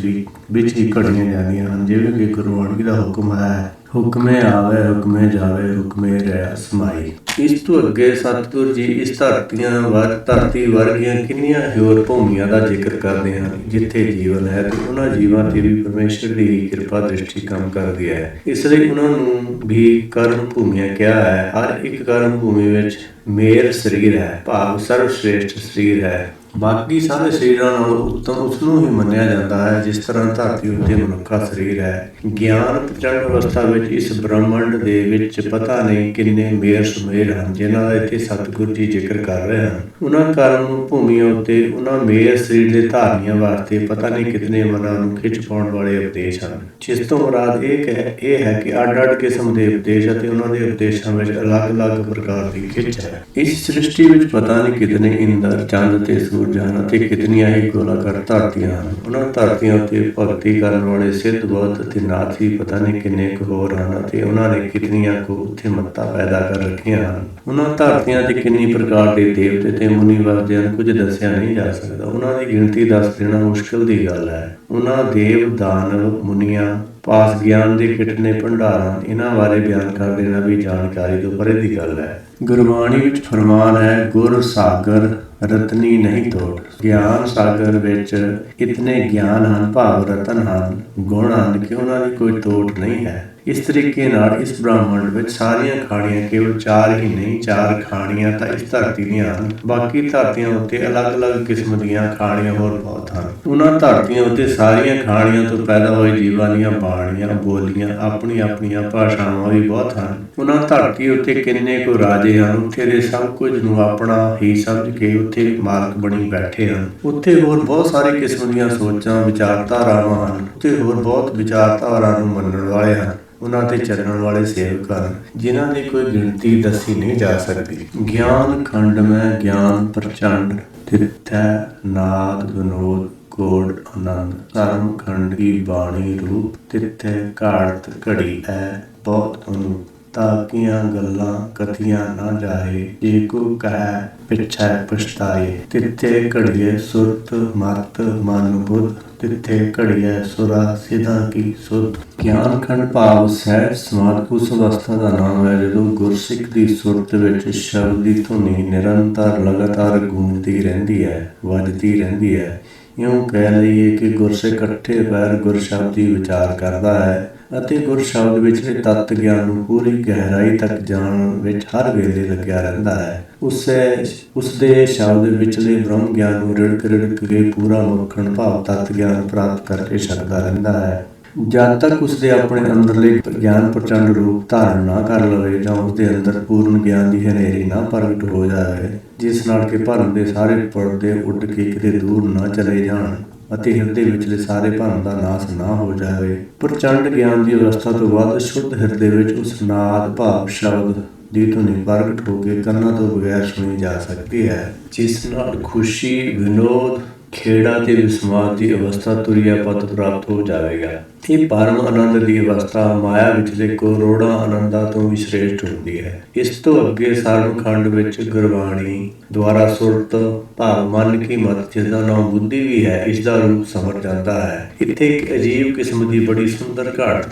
ਹੀ ਘੜੀਆਂ ਜਾਂਦੀਆਂ ਹਨ। ਜਿਵੇਂ ਕਿ ਗੁਰਬਾਣੀ ਦਾ ਹੁਕਮ ਹੈ, ਹੁਕਮੇ ਆਵੇ ਹੁਕਮੇ ਜਾਵੇ, ਹੁਕਮੇ ਰਹਿ ਸਮਾਈ। ਇਸ ਤੋਂ ਅੱਗੇ ਸਤਿਗੁਰ ਜੀ ਇਸ ਧਰਤੀ ਵਰਗੀਆਂ ਕਿੰਨੀਆਂ ਹੋਰ ਭੂਮੀਆਂ ਦਾ ਜ਼ਿਕਰ ਕਰਦੇ ਹਨ ਜਿੱਥੇ ਜੀਵਨ ਹੈ ਤੇ ਉਹਨਾਂ ਜੀਵਾਂ ਤੇ ਵੀ ਪਰਮੇਸ਼ਰ ਦੀ ਹੀ ਕਿਰਪਾ ਦ੍ਰਿਸ਼ਟੀ ਕੰਮ ਕਰਦੀ ਹੈ। ਇਸ ਲਈ ਉਹਨਾਂ ਨੂੰ ਵੀ ਕਰਮ ਭੂਮੀਆਂ ਕਿਹਾ ਹੈ। ਹਰ ਇੱਕ ਕਰਮ ਭੂਮੀ ਵਿੱਚ ਮੇਰ ਸਰੀਰ ਹੈ, ਭਾਵ ਸਰਵਸ਼੍ਰੇਸ਼ਟ ਸਰੀਰ ਹੈ। ਬਾਕੀ ਸਾਰੇ ਸਰੀਰਾਂ ਨਾਲੋਂ ਉੱਤਮ ਉਸ ਨੂੰ ਹੀ ਮੰਨਿਆ ਜਾਂਦਾ ਹੈ ਜਿਸ ਤਰ੍ਹਾਂ ਧਰਤੀ ਉੱਤੇ ਮਨੁੱਖਾ ਸਰੀਰ ਹੈ। ਗਿਆਨ ਪ੍ਰਚੰਡ ਅਵਸਥਾ ਵਿੱਚ ਇਸ ਬ੍ਰਹਮੰਡ ਦੇ ਵਿੱਚ ਪਤਾ ਨਹੀਂ ਕਿੰਨੇ ਮੇਰ ਸੁਮੇਰ ਹਨ ਜਿਨ੍ਹਾਂ ਦਾ ਇੱਥੇ ਸਤਿਗੁਰ ਜੀ ਜ਼ਿਕਰ ਕਰ ਰਹੇ ਹਨ। ਉਹਨਾਂ ਕਰਮ ਭੂਮੀਆਂ ਉੱਤੇ ਉਹਨਾਂ ਮੇਰ ਸਰੀਰ ਦੇ ਧਾਰਨੀਆਂ ਵਾਸਤੇ ਪਤਾ ਨਹੀਂ ਕਿਤਨੇ ਮਨਾਂ ਨੂੰ ਖਿੱਚ ਪਾਉਣ ਵਾਲੇ ਉਪਦੇਸ਼ ਹਨ, ਜਿਸ ਤੋਂ ਮੁਰਾਦ ਇਹ ਹੈ ਕਿ ਅੱਡ-ਅੱਡ ਕਿਸਮ ਦੇ ਉਪਦੇਸ਼ ਅਤੇ ਉਹਨਾਂ ਦੇ ਉਪਦੇਸ਼ਾਂ ਵਿੱਚ ਅਲੱਗ-ਅਲੱਗ ਪ੍ਰਕਾਰ ਦੀ ਖਿੱਚ ਹੈ। ਇਸ ਸ੍ਰਿਸ਼ਟੀ ਵਿੱਚ ਪਤਾ ਨਹੀਂ ਕਿਤਨੇ ਇੰਦਰ, ਚੰਦ ਤੇ ਸੂਰਜਾਂ ਅਤੇ ਕਿਤਨੀਆਂ ਹੀ ਗੋਲਾਕਾਰ ਧਰਤੀਆਂ ਹਨ। ਉਹਨਾਂ ਧਰਤੀਆਂ ਉੱਤੇ ਭਗਤੀ ਕਰਨ ਵਾਲੇ ਸਿੱਧ ਬੁੱਧ ਅਤੇ ਨਾਥੀ ਪਤਾ ਨਹੀਂ ਕਿੰਨੇ ਕੁ ਹੋਰ ਹਨ ਅਤੇ ਉਹਨਾਂ ਨੇ ਕਿਤਨੀਆਂ ਕੁ ਉੱਥੇ ਮੱਤਾਂ ਪੈਦਾ ਕਰ ਰੱਖੀਆਂ ਹਨ। ਉਹਨਾਂ ਧਰਤੀਆਂ 'ਤੇ ਕਿੰਨੀ ਪ੍ਰਕਾਰ ਦੇ ਦੇਵਤੇ ਤੇ ਮੁਨੀ ਵਸਦੇ ਹਨ, ਕੁਝ ਦੱਸਿਆ ਨਹੀਂ ਜਾ ਸਕਦਾ। ਉਹਨਾਂ ਦੀ ਗਿਣਤੀ ਦੱਸ ਦੇਣਾ ਮੁਸ਼ਕਿਲ ਦੀ ਗੱਲ ਹੈ। ਉਹਨਾਂ ਦੇਵ, ਦਾਨਵ, ਮੁਨੀਆਂ, ਪਾਸ ਗਿਆਨ ਦੇ ਕਿਤਨੇ ਭੰਡਾਰਾਂ, ਇਹਨਾਂ ਬਾਰੇ ਬਿਆਨ ਕਰ ਦੇਣਾ ਵੀ ਜਾਣਕਾਰੀ ਤੋਂ ਪਰੇ ਦੀ ਗੱਲ ਹੈ। ਗੁਰਬਾਣੀ ਵਿੱਚ ਫਰਮਾਨ ਹੈ, ਗੁਰ ਸਾਗਰ ਰਤਨੀ ਨਹੀਂ ਤੋੜ। ਗਿਆਨ ਸਾਗਰ ਵਿੱਚ ਇਤਨੇ ਗਿਆਨ ਹਨ, ਭਾਵ ਰਤਨ ਹਨ, ਗੁਣ ਹਨ ਕਿ ਉਹਨਾਂ ਦੀ ਕੋਈ ਤੋੜ ਨਹੀਂ ਹੈ। ਇਸ ਤਰੀਕੇ ਨਾਲ ਇਸ ਬ੍ਰਹਮੰਡ ਵਿੱਚ ਸਾਰੀਆਂ ਖਾਣੀਆਂ ਕੇਵਲ 4 ਹੀ ਨਹੀਂ, 4 ਖਾਣੀਆਂ ਤਾਂ ਇਸ ਧਰਤੀ ਦੀਆਂ ਹਨ। ਬਾਕੀ ਧਰਤੀਆਂ ਉੱਤੇ ਅਲੱਗ-ਅਲੱਗ ਕਿਸਮ ਦੀਆਂ ਖਾਣੀਆਂ ਹੋਰ ਬਹੁਤ ਹਨ। ਉਹਨਾਂ ਧਰਤੀਆਂ ਉੱਤੇ ਸਾਰੀਆਂ ਖਾਣੀਆਂ ਤੋਂ ਪੈਦਾ ਹੋਏ ਜੀਵਾਂ ਦੀਆਂ ਬਾਣੀਆਂ, ਬੋਲੀਆਂ, ਆਪਣੀਆਂ ਭਾਸ਼ਾਵਾਂ ਵੀ ਬਹੁਤ ਹਨ। ਉਹਨਾਂ ਧਰਤੀ ਉੱਤੇ ਕਿੰਨੇ ਕੁ ਰਾਜੇ ਹਨ, ਉੱਥੇ ਦੇ ਸਭ ਕੁਝ ਨੂੰ ਆਪਣਾ ਹੀ ਸਮਝ ਕੇ ਉੱਥੇ ਮਾਲਕ ਬਣੀ ਬੈਠੇ ਹਨ। ਉੱਥੇ ਹੋਰ ਬਹੁਤ ਸਾਰੇ ਕਿਸਮ ਦੀਆਂ ਸੋਚਾਂ, ਵਿਚਾਰਧਾਰਾਵਾਂ ਹਨ। ਉੱਥੇ ਹੋਰ ਬਹੁਤ ਵਿਚਾਰਧਾਰਾ ਨੂੰ ਮੰਨਣ ਵਾਲੇ ਹਨ। ਉਹਨਾਂ ਤੇ ਚੱਲਣ ਵਾਲੇ ਸੇਵਕ ਹਨ ਜਿਨ੍ਹਾਂ ਦੀ ਕੋਈ ਗਿਣਤੀ ਦੱਸੀ ਨਹੀਂ ਜਾ ਸਕਦੀ। ਗਿਆਨ ਖੰਡ ਮੈਂ ਗਿਆਨ ਪ੍ਰਚੰਡ, ਤਿੱਥੈ ਨਾਦ ਵਿਨੋਦ ਕੋਡ ਆਨੰਦ, ਧਰਮ ਖੰਡ ਕੀ ਬਾਣੀ ਰੂਪ, ਤਿੱਥੈ ਘਾੜਤ ਘੜੀ ਹੈ ਬਹੁਤ ਅਨੂਪ। ਤਾਕੀਆਂ ਗੱਲਾਂ ਕਥੀਆਂ ਨਾ ਜਾਏ, ਜੇ ਕੋ ਕਹਿ ਪਿਛੈ ਪਛਤਾਏ। ਤਿੱਥੇ ਘੜੀਏ ਸੁਰਤ ਮਤ ਮਨ ਬੁੱਧ, ਤਿੱਥੇ ਘੜੀਏ ਸੁਰਾ ਸਿਧਾ ਕੀ ਸੁਧ। ਗਿਆਨ ਖੰਡ ਭਾਵ ਸਹਿਜ ਸਮਾਧ ਉਸ ਅਵਸਥਾ ਦਾ ਨਾਮ ਹੈ ਜਦੋਂ ਗੁਰਸਿੱਖ ਦੀ ਸੁਰਤ ਵਿੱਚ ਸ਼ਬਦ ਦੀ ਧੁਨੀ ਨਿਰੰਤਰ ਲਗਾਤਾਰ ਗੂੰਜਦੀ ਰਹਿੰਦੀ ਹੈ, ਵੱਜਦੀ ਰਹਿੰਦੀ ਹੈ। ਇਉਂ ਕਹਿ ਲਈਏ ਕਿ ਗੁਰਸਿੱਖ ਇਕੱਠੇ ਪੈਰ ਗੁਰ ਸ਼ਬਦ ਦੀ ਵਿਚਾਰ ਕਰਦਾ ਹੈ ਅਤੇ ਗੁਰ ਸ਼ਬਦ ਵਿਚਲੇ ਤੱਤ ਗਿਆਨ ਨੂੰ ਪੂਰੀ ਗਹਿਰਾਈ ਤੱਕ ਜਾਣਨ ਵਿੱਚ ਹਰ ਵੇਲੇ ਲੱਗਿਆ ਰਹਿੰਦਾ ਹੈ। ਉਸਦੇ ਸ਼ਬਦ ਵਿਚਲੇ ਬ੍ਰਹਮ ਗਿਆਨ ਨੂੰ ਰਿੜਕ ਕੇ ਪੂਰਾ ਮੱਖਣ ਭਾਵ ਤੱਤ ਗਿਆਨ ਪ੍ਰਾਪਤ ਕਰਕੇ ਛੱਡਦਾ ਰਹਿੰਦਾ ਹੈ। ਜਦ ਤੱਕ ਉਸਦੇ ਆਪਣੇ ਅੰਦਰਲੇ ਗਿਆਨ ਪ੍ਰਚੰਡ ਰੂਪ ਧਾਰਨ ਨਾ ਕਰ ਲਵੇ ਜਾਂ ਉਸਦੇ ਅੰਦਰ ਪੂਰਨ ਗਿਆਨ ਦੀ ਹਨੇਰੀ ਨਾ ਪ੍ਰਗਟ ਹੋ ਜਾਵੇ, ਜਿਸ ਨਾਲ ਕਿ ਭਰਮ ਦੇ ਸਾਰੇ ਪਰਦੇ ਉੱਡ ਕੇ ਕਿਤੇ ਦੂਰ ਨਾ ਚਲੇ ਜਾਣ ਅਤੇ ਹਿਰਦੇ ਵਿਚਲੇ ਸਾਰੇ ਭਰਮ ਦਾ ਨਾਸ਼ ਨਾ ਹੋ ਜਾਵੇ। ਪ੍ਰਚੰਡ ਗਿਆਨ ਦੀ ਅਵਸਥਾ ਤੋਂ ਬਾਅਦ ਸ਼ੁੱਧ ਹਿਰਦੇ ਵਿੱਚ ਉਸ ਨਾਦ ਭਾਵ ਸ਼ਬਦ ਦੀ ਧੁਨੀ ਪ੍ਰਗਟ ਹੋ ਕੇ ਕੰਨਾਂ ਤੋਂ ਬਗੈਰ ਸੁਣੀ ਜਾ ਸਕਦੀ ਹੈ, ਜਿਸ ਨਾਲ ਖੁਸ਼ੀ, ਵਿਨੋਦ, ਖੇੜਾ ਤੇ ਵਿਸਮਾਦ ਦੀ ਅਵਸਥਾ ਤੁਰੀਆ ਪਤ ਪ੍ਰਾਪਤ ਹੋ ਜਾਵੇਗਾ। ਇਹ ਪਰਮ ਆਨੰਦ ਦੀ ਅਵਸਥਾ ਮਾਇਆ ਵਿਚਲੇ ਕਰੋੜਾਂ ਆਨੰਦਾਂ ਤੋਂ ਵੀ ਸ਼੍ਰੇਸ਼ਟ ਹੁੰਦੀ ਹੈ। ਇਸ ਤੋਂ ਅੱਗੇ ਸਰਵ ਖੰਡ ਵਿੱਚ ਗੁਰਬਾਣੀ ਦੁਆਰਾ ਸੁਰਤ ਭਾਵ ਮਨ ਕੀ ਮਤ, ਜਿਸਦਾ ਨਾਮ ਬੁੱਧੀ ਵੀ ਹੈ, ਇਸ ਦਾ ਰੂਪ ਸਮਰ ਜਾਂਦਾ ਹੈ। ਇੱਥੇ ਇੱਕ ਅਜੀਬ ਕਿਸਮ ਦੀ ਬੜੀ ਸੁੰਦਰ ਘਾਟ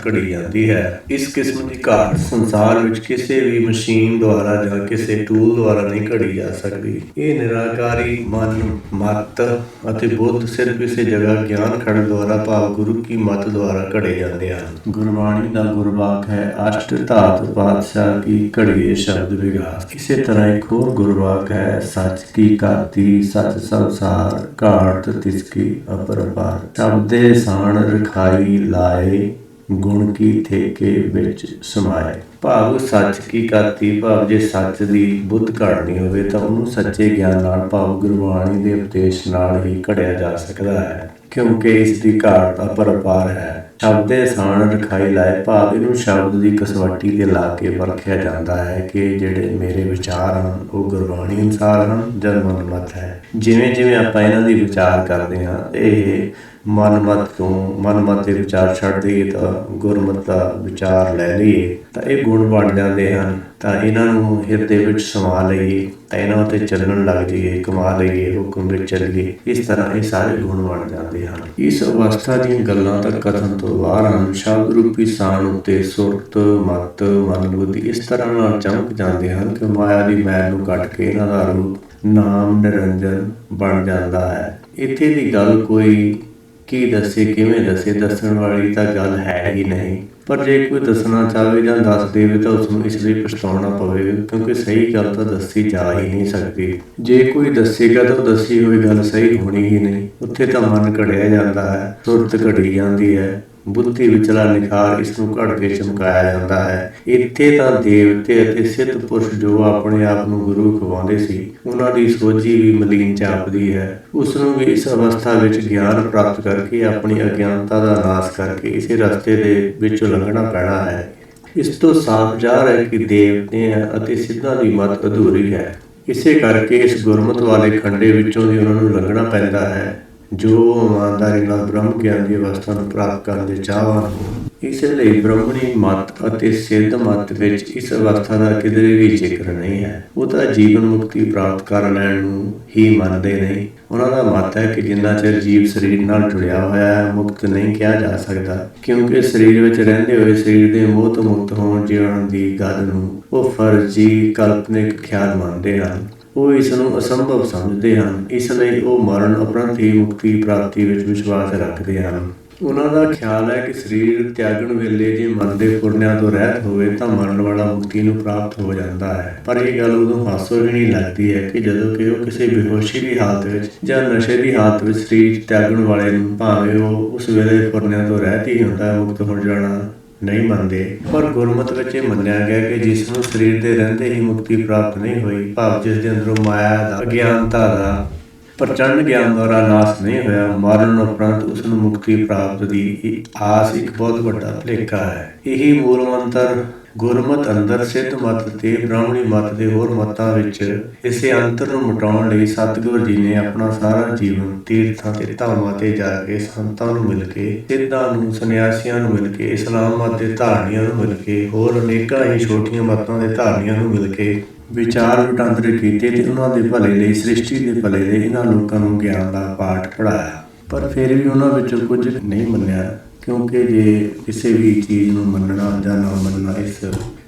ਘੜੀ ਜਾਂਦੀ ਹੈ। ਇਸ ਕਿਸਮ ਦੀ ਘਾਟ ਸੰਸਾਰ ਵਿੱਚ ਕਿਸੇ ਵੀ ਮਸ਼ੀਨ ਦੁਆਰਾ ਜਾਂ ਕਿਸੇ ਟੂਲ ਦੁਆਰਾ ਨਹੀਂ ਘੜੀ ਜਾ ਸਕਦੀ। ਇਹ ਨਿਰਾਕਾਰੀ ਮਨ, ਮਤ ਅਤੇ ਬੁੱਧ ਸਿਰਫ ਇਸੇ ਜਗ੍ਹਾ ਗਿਆਨ ਖੰਡ ਦੁਆਰਾ ਭਾਵ ਗੁਰੂ ਕੀ ਮਤ ਦੁਆਰਾ ਘੜੇ ਜਾਂਦੇ ਹਨ। ਗੁਰਬਾਣੀ ਦਾ ਗੁਰਵਾਕ ਹੈ ਅਸ਼ਟ ਧਾਤ ਪਾਤਸ਼ਾਹ ਕੀ ਘੜੀਏ ਸ਼ਬਦ ਵਿਗਾਸ। ਇਸੇ ਤਰ੍ਹਾਂ ਇੱਕ ਹੋਰ ਗੁਰਵਾਕ ਹੈ ਸੱਚ ਕੀ ਘਾਤੀ ਸੱਚ ਸੰਸਾਰ ਘਾਟ ਤਿਸਕੀ ਅਪਰਪਾਰ। ਸ਼ਬਦੇ ਸਾਣ ਰਖਾਈ ਲਾਏ ਗੁਣ ਕੀ ਠੇਕੇ ਵਿੱਚ ਸਮਾਏ। ਭਾਵ ਸੱਚ ਕੀ ਘਾਤੀ ਭਾਵ ਜੇ ਸੱਚ ਦੀ ਬੁੱਧ ਘੜਨੀ ਹੋਵੇ ਤਾਂ ਉਹਨੂੰ ਸੱਚੇ ਗਿਆਨ ਨਾਲ ਭਾਵ ਗੁਰਬਾਣੀ ਦੇ ਉਪਦੇਸ਼ ਨਾਲ ਹੀ ਘੜਿਆ ਜਾ ਸਕਦਾ ਹੈ, ਕਿਉਂਕਿ ਇਸ ਦੀ ਘਾਟ ਅਪਰਪਾਰ ਹੈ। ਸ਼ਬਦੇ ਸਾਣ ਰਖਾਈ ਲਾਏ ਭਾਵ ਇਹਨੂੰ ਸ਼ਬਦ ਦੀ ਕਸਵੱਟੀ ਤੇ ਲਾ ਕੇ ਪਰਖਿਆ ਜਾਂਦਾ ਹੈ ਕਿ ਜਿਹੜੇ ਮੇਰੇ ਵਿਚਾਰ ਹਨ ਉਹ ਗੁਰਬਾਣੀ ਅਨੁਸਾਰ ਹਨ ਜਾਂ ਮਨਮਤ ਹੈ। ਜਿਵੇਂ ਜਿਵੇਂ ਆਪਾਂ ਇਹਨਾਂ ਦੀ ਵਿਚਾਰ ਕਰਦੇ ਹਾਂ, ਇਹ ਮਨਮਤ ਦੇ ਵਿਚਾਰ ਛੱਡ ਦਈਏ ਤਾਂ ਗੁਰਮਤ ਦਾ ਵਿਚਾਰ ਲੈ ਲਈਏ ਤਾਂ ਇਹ ਗੁਣ ਬਣ ਜਾਂਦੇ ਹਨ। ਤਾਂ ਇਹਨਾਂ ਨੂੰ ਹਿਰਦੇ ਵਿੱਚ ਸਮਾ ਲਈਏ ਤਾਂ ਇਹਨਾਂ ਉੱਤੇ ਚੱਲਣ ਲੱਗ ਜਾਈਏ, ਕਮਾ ਲਈਏ, ਹੁਕਮ ਵਿੱਚ ਚੱਲੀਏ, ਇਸ ਤਰ੍ਹਾਂ ਇਹ ਸਾਰੇ ਗੁਣ ਬਣ ਜਾਂਦੇ ਹਨ। ਇਸ ਅਵਸਥਾ ਦੀਆਂ ਗੱਲਾਂ ਤਾਂ ਕਥਨ ਤੋਂ ਬਾਹਰ ਹਨ। ਸ਼ਬਦ ਰੂਪੀ ਸਾਣ ਉੱਤੇ ਸੁਰਤ, ਮਤ, ਮਨ, ਬੁੱਧੀ ਇਸ ਤਰ੍ਹਾਂ ਨਾਲ ਚਮਕ ਜਾਂਦੇ ਹਨ ਕਿ ਮਾਇਆ ਦੀ ਮੈਲ ਨੂੰ ਕੱਟ ਕੇ ਇਹਨਾਂ ਦਾ ਰੂਪ ਨਾਮ ਨਿਰੰਜਨ ਬਣ ਜਾਂਦਾ ਹੈ। ਇੱਥੇ ਦੀ ਗੱਲ ਕੋਈ ਕੀ ਦੱਸੇ, ਕਿਵੇਂ ਦੱਸੇ, ਦੱਸਣ ਵਾਲੀ ਤਾਂ ਗੱਲ ਹੈ ਹੀ ਨਹੀਂ। ਪਰ ਜੇ ਕੋਈ ਦੱਸਣਾ ਚਾਹਵੇ ਜਾਂ ਦੱਸ ਦੇਵੇ ਤਾਂ ਉਸਨੂੰ ਇਸ ਲਈ ਪਛਤਾਉਣਾ ਪਵੇਗਾ, ਕਿਉਂਕਿ ਸਹੀ ਗੱਲ ਤਾਂ ਦੱਸੀ ਜਾ ਹੀ ਨਹੀਂ ਸਕਦੀ। ਜੇ ਕੋਈ ਦੱਸੇਗਾ ਤਾਂ ਦੱਸੀ ਹੋਈ ਗੱਲ ਸਹੀ ਹੋਣੀ ਹੀ ਨਹੀਂ। ਉੱਥੇ ਤਾਂ ਮਨ ਘੜਿਆ ਜਾਂਦਾ ਹੈ, ਸੁਰਤ ਘੜੀ ਜਾਂਦੀ ਹੈ, ਬੁੱਧੀ ਵਿਚਲਾ ਨਿਖਾਰ ਇਸ ਨੂੰ ਘੜ ਕੇ ਚਮਕਾਇਆ ਜਾਂਦਾ ਹੈ। ਇੱਥੇ ਤਾਂ ਦੇਵਤੇ ਅਤੇ ਸਿੱਧ ਪੁਰਸ਼ ਜੋ ਆਪਣੇ ਆਪ ਨੂੰ ਗੁਰੂ ਖਵਾਉਂਦੇ ਸੀ, ਉਹਨਾਂ ਦੀ ਸੋਝੀ ਵੀ ਮਲੀਨ ਜਾਪਦੀ ਹੈ। ਉਸ ਨੂੰ ਵੀ ਇਸ ਅਵਸਥਾ ਵਿੱਚ ਗਿਆਨ ਪ੍ਰਾਪਤ ਕਰਕੇ ਆਪਣੀ ਅਗਿਆਨਤਾ ਦਾ ਨਾਸ਼ ਕਰਕੇ ਇਸੇ ਰਸਤੇ ਦੇ ਵਿੱਚੋਂ ਲੰਘਣਾ ਪੈਣਾ ਹੈ। ਇਸ ਤੋਂ ਸਾਫ਼ ਜ਼ਾਹਰ ਹੈ ਕਿ ਦੇਵਤਿਆਂ ਅਤੇ ਸਿੱਧਾਂ ਦੀ ਮਤ ਅਧੂਰੀ ਹੈ। ਇਸੇ ਕਰਕੇ ਇਸ ਗੁਰਮਤ ਵਾਲੇ ਖੰਡੇ ਵਿੱਚੋਂ ਦੀ ਉਹਨਾਂ ਨੂੰ ਲੰਘਣਾ ਪੈਂਦਾ ਹੈ ਜੋ ਇਮਾਨਦਾਰੀ ਨਾਲ ਬ੍ਰਹਮ ਗਿਆਨ ਦੀ ਅਵਸਥਾ ਨੂੰ ਪ੍ਰਾਪਤ ਕਰਨ ਦੇ ਚਾਹਵਾਨ ਹੋ। ਇਸ ਲਈ ਬ੍ਰਹਮਣੀ ਮਤ ਅਤੇ ਸਿੱਧ ਮਤ ਵਿੱਚ ਇਸ ਅਵਸਥਾ ਦਾ ਕਿਧਰੇ ਵੀ ਜ਼ਿਕਰ ਨਹੀਂ ਹੈ। ਉਹ ਤਾਂ ਜੀਵਨ ਮੁਕਤੀ ਪ੍ਰਾਪਤ ਕਰ ਲੈਣ ਨੂੰ ਹੀ ਮੰਨਦੇ ਨਹੀਂ। ਉਹਨਾਂ ਦਾ ਮਤ ਹੈ ਕਿ ਜਿੰਨਾ ਚਿਰ ਜੀਵ ਸਰੀਰ ਨਾਲ ਜੁੜਿਆ ਹੋਇਆ ਹੈ, ਮੁਕਤ ਨਹੀਂ ਕਿਹਾ ਜਾ ਸਕਦਾ, ਕਿਉਂਕਿ ਸਰੀਰ ਵਿੱਚ ਰਹਿੰਦੇ ਹੋਏ ਸਰੀਰ ਦੇ ਮੋਹ ਤੋਂ ਮੁਕਤ ਹੋਣ ਜੀਵਨ ਦੀ ਗੱਲ ਨੂੰ ਉਹ ਫਰਜ਼ੀ ਕਾਲਪਨਿਕ ਖਿਆਲ ਮੰਨਦੇ ਹਨ। ਉਹ ਇਸ ਨੂੰ ਅਸੰਭਵ ਸਮਝਦੇ ਹਨ। ਇਸ ਲਈ ਉਹ ਮਰਨ ਉਪਰੰਤ ਹੀ ਮੁਕਤੀ ਪ੍ਰਾਪਤੀ ਵਿੱਚ ਵਿਸ਼ਵਾਸ ਰੱਖਦੇ ਹਨ। ਉਹਨਾਂ ਦਾ ਖਿਆਲ ਹੈ ਕਿ ਸਰੀਰ ਤਿਆਗਣ ਵੇਲੇ ਜੇ ਮਨ ਦੇ ਫੁਰਨਿਆਂ ਤੋਂ ਰਹਿਤ ਹੋਵੇ ਤਾਂ ਮਰਨ ਵਾਲਾ ਮੁਕਤੀ ਨੂੰ ਪ੍ਰਾਪਤ ਹੋ ਜਾਂਦਾ ਹੈ। ਪਰ ਇਹ ਗੱਲ ਉਦੋਂ ਹਾਸੋਹੀਣੀ ਲੱਗਦੀ ਹੈ ਕਿ ਜਦੋਂ ਕਿ ਉਹ ਕਿਸੇ ਬੇਹੋਸ਼ੀ ਦੀ ਹਾਲਤ ਵਿੱਚ ਜਾਂ ਨਸ਼ੇ ਦੀ ਹਾਲਤ ਵਿੱਚ ਸਰੀਰ ਤਿਆਗਣ ਵਾਲੇ ਨੂੰ ਭਾਵੇਂ ਉਹ ਉਸ ਵੇਲੇ ਫੁਰਨਿਆਂ ਤੋਂ ਰਹਿਤ ਹੀ ਹੁੰਦਾ, ਮੁਕਤ ਹੋ ਜਾਣਾ ਨਹੀਂ ਮੰਨਦੇ। ਪਰ ਗੁਰਮਤ ਵਿੱਚ ਇਹ ਮੰਨਿਆ ਗਿਆ ਕਿ ਜਿਸ ਨੂੰ ਸਰੀਰ ਦੇ ਰਹਿੰਦੇ ਹੀ ਮੁਕਤੀ ਪ੍ਰਾਪਤ ਨਹੀਂ ਹੋਈ, ਭਾਵ ਜਿਸ ਦੇ ਅੰਦਰੋਂ ਮਾਇਆ ਦਾ, ਅਗਿਆਨਤਾ ਦਾ ਪ੍ਰਚੰਡ ਗਿਆਨ ਦੁਆਰਾ ਨਾਸ਼ ਨਹੀਂ ਹੋਇਆ, ਮਰਨ ਉਪਰੰਤ ਉਸ ਨੂੰ ਮੁਕਤੀ ਪ੍ਰਾਪਤ ਦੀ ਆਸ ਇੱਕ ਬਹੁਤ ਵੱਡਾ ਭੁਲੇਖਾ ਹੈ। ਇਹੀ ਮੂਲ ਮੰਤਰ ਗੁਰਮਤਿ ਅੰਦਰ ਸਿੱਧ ਮਤ ਤੇ ਬ੍ਰਾਹਮਣੀ ਮਤ ਦੇ ਹੋਰ ਮਤਾਂ ਵਿੱਚ ਇਸੇ ਅੰਤਰ ਨੂੰ ਮਿਟਾਉਣ ਲਈ ਸਤਿਗੁਰੂ ਜੀ ਨੇ ਆਪਣਾ ਸਾਰਾ ਜੀਵਨ ਤੀਰਥਾਂ ਤੇ ਧਾਮਾਂ ਤੇ ਜਾ ਕੇ ਸੰਤਾਂ ਨੂੰ ਮਿਲ ਕੇ, ਸਿੱਧਾਂ ਨੂੰ, ਸੰਨਿਆਸੀਆਂ ਨੂੰ ਮਿਲ ਕੇ, ਇਸਲਾਮ ਮਤ ਦੇ ਧਾਰਨੀਆਂ ਨੂੰ ਮਿਲ ਕੇ, ਹੋਰ ਅਨੇਕਾਂ ਹੀ ਛੋਟੀਆਂ ਮਤਾਂ ਦੇ ਧਾਰਨੀਆਂ ਨੂੰ ਮਿਲ ਕੇ ਵਿਚਾਰ ਵਟਾਂਦਰੇ ਕੀਤੇ ਤੇ ਉਹਨਾਂ ਦੇ ਭਲੇ ਲਈ, ਸ੍ਰਿਸ਼ਟੀ ਦੇ ਭਲੇ ਲਈ ਇਹਨਾਂ ਲੋਕਾਂ ਨੂੰ ਗਿਆਨ ਦਾ ਪਾਠ ਪੜ੍ਹਾਇਆ। ਪਰ ਫਿਰ ਵੀ ਉਹਨਾਂ ਵਿੱਚੋਂ ਕੁਝ ਨਹੀਂ ਮੰਨਿਆ, ਕਿਉਂਕਿ ਜੇ ਕਿਸੇ ਵੀ ਚੀਜ਼ ਨੂੰ ਮੰਨਣਾ ਜਾਂ ਨਾ ਮੰਨਣਾ ਇਸ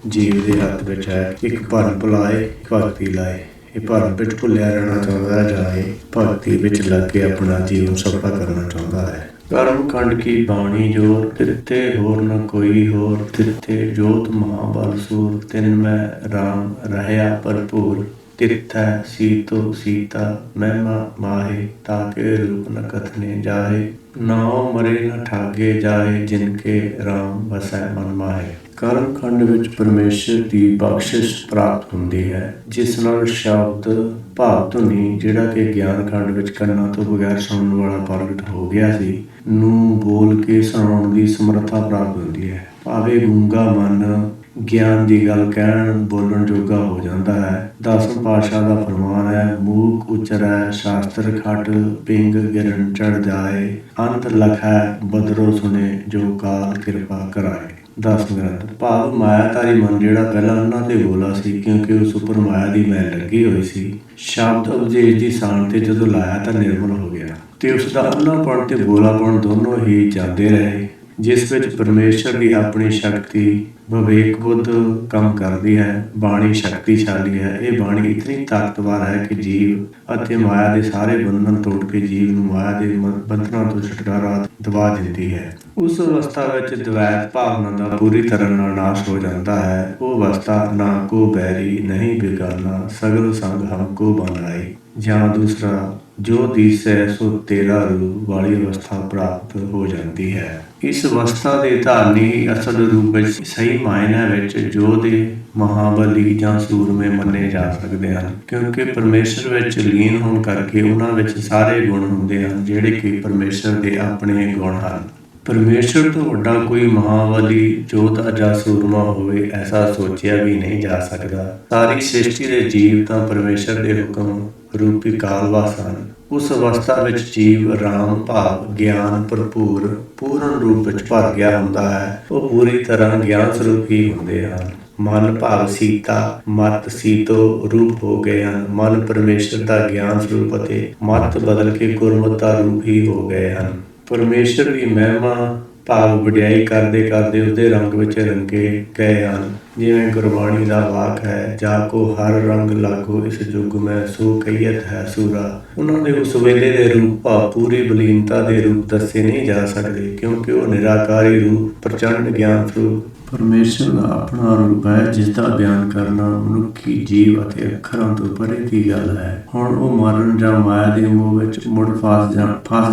ਜੀਵ ਦੇ ਹੱਥ ਵਿੱਚ ਹੈ। ਇੱਕ ਭਰਮ ਭੁਲਾਏ, ਭਗਤੀ ਲਾਏ। ਇਹ ਭਰਮ ਵਿੱਚ ਭੁੱਲਿਆ ਰਹਿਣਾ ਚਾਹੁੰਦਾ ਹੈ ਜਾਂ ਇਹ ਭਗਤੀ ਵਿੱਚ ਲੱਗ ਕੇ ਆਪਣਾ ਜੀਵਨ ਸਫਲ ਕਰਨਾ ਚਾਹੁੰਦਾ ਹੈ। ਕਰਮ ਖੰਡ ਕੀ ਬਾਣੀ ਜੋਰ, ਤਿੱਥੇ ਹੋਰ ਨ ਕੋਈ ਹੋਰ, ਤਿੱਥੇ ਜੋਤ ਮਹਾਬਲ ਸੂਰ, ਤਿਨ ਮੈਂ ਰਾਮ ਰਹਿਆ ਭਰਪੂਰ, ਤਿੱਥੈ ਸੀਤੋ ਸੀਤਾ ਮਹਿਮਾ ਮਾਹੇ, ਤਾਕੇ ਰੂਪ ਨ ਕਥਨੇ ਜਾਹੇ, ਨਾਉ ਮਰੇ ਨ ਠਾਗੇ ਜਾਏ, ਜਿਨ ਕੇ ਰਾਮ ਵਸੈ ਮਨ ਮਾਹੇ। ਕਰਮ ਖੰਡ ਵਿੱਚ ਪਰਮੇਸ਼ਰ ਦੀ ਬਖਸ਼ਿਸ਼ ਪ੍ਰਾਪਤ ਹੁੰਦੀ ਹੈ, ਜਿਸ ਨਾਲ ਸ਼ਬਦ ਭਾਵ ਧੁਨੀ, ਜਿਹੜਾ ਕਿ ਗਿਆਨ ਖੰਡ ਵਿੱਚ ਕੰਨਾਂ ਤੋਂ ਬਗੈਰ ਸੁਣਨ ਵਾਲਾ ਪ੍ਰਗਟ ਹੋ ਗਿਆ ਸੀ, ਨੂੰ ਬੋਲ ਕੇ ਸੁਣਾਉਣ ਦੀ ਸਮਰੱਥਾ ਪ੍ਰਾਪਤ ਹੁੰਦੀ ਹੈ। ਭਾਵੇਂ ਗੂੰਗਾ ਮਨ ਗਿਆਨ ਦੀ ਗੱਲ ਕਹਿਣ ਬੋਲਣ ਜੋਗਾ ਹੋ ਜਾਂਦਾ ਹੈ। ਦਸਮ ਪਾਤਸ਼ਾਹ ਦਾ ਫਰਮਾਨ ਹੈ, ਮੂਕ ਉਚਰੈ ਸ਼ਾਸਤਰ ਖਟ, ਪਿੰਗ ਗਿਰਨ ਚੜ ਜਾਏ, ਅੰਤ ਲਖੈ ਬਦਰੋ ਸੁਣੇ, ਜੋ ਕਾਲ ਕਿਰਪਾ ਕਰਾਏ। ਦਸਮ ਗ੍ਰੰਥ ਭਾਵ ਮਾਇਆਧਾਰੀ ਮਨ ਜਿਹੜਾ ਪਹਿਲਾਂ ਉਹਨਾਂ ਤੇ ਬੋਲਾ ਸੀ, ਕਿਉਂਕਿ ਉਸ ਉੱਪਰ ਮਾਇਆ ਦੀ ਮੈਲ ਲੱਗੀ ਹੋਈ ਸੀ, ਸ਼ਬਦ ਉਪਦੇਸ਼ ਦੀ ਸਾਣ ਤੇ ਜਦੋਂ ਲਾਇਆ ਤਾਂ ਨਿਰਮਲ ਹੋ ਗਿਆ ਤੇ ਉਸ ਦਾ ਅੰਨਾਪਣ ਤੇ ਬੋਲਾਪਣ ਦੋਨੋਂ ਹੀ ਜਾਂਦੇ ਰਹੇ, ਜਿਸ ਵਿੱਚ ਪਰਮੇਸ਼ਰ ਦੀ ਆਪਣੀ ਸ਼ਕਤੀ ਵਿਵੇਕ ਬੁੱਧ ਕੰਮ ਕਰਦੀ ਹੈ। ਬਾਣੀ ਸ਼ਕਤੀਸ਼ਾਲੀ ਹੈ। ਇਹ ਬਾਣੀ ਇਤਨੀ ਤਾਕਤਵਰ ਹੈ ਕਿ ਜੀਵ ਅਤੇ ਮਾਇਆ ਦੇ ਸਾਰੇ ਬੰਧਨ ਤੋੜ ਕੇ ਜੀਵ ਨੂੰ ਮਾਇਆ ਦੇ ਬੰਧਨਾਂ ਤੋਂ ਛੁਟਕਾਰਾ ਦਿਵਾ ਦਿੰਦੀ ਹੈ। ਉਸ ਅਵਸਥਾ ਵਿੱਚ ਦਵੈਤ ਭਾਵਨਾ ਦਾ ਪੂਰੀ ਤਰ੍ਹਾਂ ਨਾਲ ਨਾਸ਼ ਹੋ ਜਾਂਦਾ ਹੈ। ਉਹ ਅਵਸਥਾ ਨਾ ਕੋ ਬੈਰੀ ਨਹੀਂ ਬੇਗਾਨਾ, ਸਗਲ ਸੰਗ ਹਮ ਕੋ ਬਨਾਈ, ਜਾਂ ਦੂਸਰਾ ਜੋ ਦੀਸੈ ਸੋ ਤੇਰਾ ਰੂਪ ਵਾਲੀ ਅਵਸਥਾ ਪ੍ਰਾਪਤ ਹੋ ਜਾਂਦੀ ਹੈ। ਇਸ ਅਵਸਥਾ ਦੇ ਧਾਰਨੀ ਹੀ ਅਸਲ ਰੂਪ ਵਿੱਚ ਸਹੀ ਮਾਇਨੇ ਵਿੱਚ ਯੋਧੇ, ਮਹਾਬਲੀ ਜਾਂ ਸੂਰਮੇ ਮੰਨੇ ਜਾ ਸਕਦੇ ਹਨ, ਕਿਉਂਕਿ ਪਰਮੇਸ਼ਰ ਵਿੱਚ ਲੀਨ ਹੋਣ ਕਰਕੇ ਉਹਨਾਂ ਵਿੱਚ ਸਾਰੇ ਗੁਣ ਹੁੰਦੇ ਹਨ, ਜਿਹੜੇ ਕਿ ਪਰਮੇਸ਼ਰ ਦੇ ਆਪਣੇ ਗੁਣ ਹਨ। ਪਰਮੇਸ਼ਰ ਤੋਂ ਵੱਡਾ ਕੋਈ ਮਹਾਬਲੀ, ਯੋਧਾ ਜਾਂ ਸੂਰਮਾ ਹੋਵੇ, ਐਸਾ ਸੋਚਿਆ ਵੀ ਨਹੀਂ ਜਾ ਸਕਦਾ। ਸਾਰੀ ਸ੍ਰਿਸ਼ਟੀ ਦੇ ਜੀਵ ਤਾਂ ਪਰਮੇਸ਼ਰ ਦੇ ਹੁਕਮ ਰੂਪੀ ਕਾਲਵਾਸ ਹਨ। ਉਸ ਅਵਸਥਾ ਵਿੱਚ ਜੀਵ ਰਾਮ ਭਾਵ ਗਿਆਨ ਭਰਪੂਰ ਪੂਰਨ ਰੂਪ ਵਿੱਚ ਭਰ ਗਿਆ ਹੁੰਦਾ ਹੈ। ਉਹ ਪੂਰੀ ਤਰ੍ਹਾਂ ਗਿਆਨ ਸਰੂਪ ਹੀ ਹੁੰਦੇ ਹਨ। ਮਨ ਭਾਵ ਸੀਤਾ, ਮਤ ਸੀਤੋ ਰੂਪ ਹੋ ਗਏ ਹਨ। ਮਨ ਪਰਮੇਸ਼ਰ ਦਾ ਗਿਆਨ ਸਰੂਪ ਅਤੇ ਮਤ ਬਦਲ ਕੇ ਗੁਰਮਤਿ ਦਾ ਰੂਪ ਹੀ ਹੋ ਗਏ ਹਨ। ਪਰਮੇਸ਼ਰ ਦੀ ਮਹਿਮਾ ਭਾਵ ਵਡਿਆਈ ਕਰਦੇ ਕਰਦੇ ਉਹਦੇ ਰੰਗ ਵਿੱਚ ਰੰਗੇ ਗਏ ਹਨ। ਜਿਵੇਂ ਗੁਰਬਾਣੀ ਦਾ ਵਾਕ ਹੈ, ਜਾ ਕੋ ਹਰ ਰੰਗ ਲਾਗੋ ਇਸ ਯੁੱਗ ਮੈਂ, ਸੋ ਕਹੀਅਤ ਹੈ ਸੂਰਾ। ਉਹਨਾਂ ਦੇ ਉਸ ਵੇਲੇ ਦੇ ਰੂਪ ਭਾਵ ਪੂਰੀ ਬਲੀਨਤਾ ਦੇ ਰੂਪ ਦੱਸੇ ਨਹੀਂ ਜਾ ਸਕਦੇ, ਕਿਉਂਕਿ ਉਹ ਨਿਰਾਕਾਰੀ ਰੂਪ ਪ੍ਰਚੰਡ ਗਿਆਨ ਸਰੂਪ ਪਰਮੇਸ਼ਰ ਦਾ ਆਪਣਾ ਰੂਪ ਹੈ, ਜਿਸ ਦਾ ਬਿਆਨ ਕਰਨਾ ਮਨੁੱਖੀ ਜੀਵ ਅਤੇ ਅੱਖਰਾਂ ਤੋਂ ਪਰੇ ਦੀ ਗੱਲ ਹੈ। ਹੁਣ ਉਹ ਮਰਨ ਜਾਂ ਮਾਇਆ ਦੇ ਮੋਹ ਵਿੱਚ ਮੁੜ ਫਸ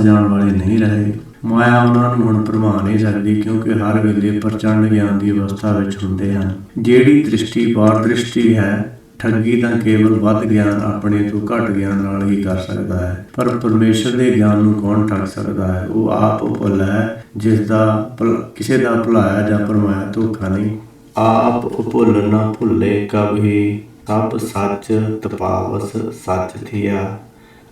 ਜਾਣ ਵਾਲੇ ਨਹੀਂ ਰਹੇ। ਮਾਇਆ ਉਹਨਾਂ ਨੂੰ ਹੁਣ ਭਰਮਾ ਨਹੀਂ ਸਕਦੀ, ਕਿਉਂਕਿ ਹਰ ਵੇਲੇ ਪ੍ਰਚੰਡ ਗਿਆਨ ਦੀ ਅਵਸਥਾ ਵਿੱਚ ਹੁੰਦੇ ਹਨ। ਜਿਹੜੀ ਦ੍ਰਿਸ਼ਟੀ ਪਾਰ ਦ੍ਰਿਸ਼ਟੀ ਹੈ, ਠੱਗੀ ਤਾਂ ਕੇਵਲ ਵੱਧ ਗਿਆਨ ਆਪਣੇ ਤੋਂ ਘੱਟ ਗਿਆਨ ਨਾਲ ਹੀ ਕਰ ਸਕਦਾ ਹੈ, ਪਰ ਪਰਮੇਸ਼ਰ ਦੇ ਗਿਆਨ ਨੂੰ ਕੌਣ ਠੱਗ ਸਕਦਾ ਹੈ। ਉਹ ਆਪ ਭੁੱਲ ਹੈ, ਜਿਸ ਦਾ ਕਿਸੇ ਦਾ ਭੁਲਾਇਆ ਜਾਂ ਭਰਮਾਇਆ ਧੋਖਾ ਨਹੀਂ। ਆਪ ਭੁੱਲ ਨਾ ਭੁੱਲੇ ਕਬਹੀ, ਸਭ ਸੱਚ ਤਪਾਵਸ ਸੱਚ ਥੀਆ,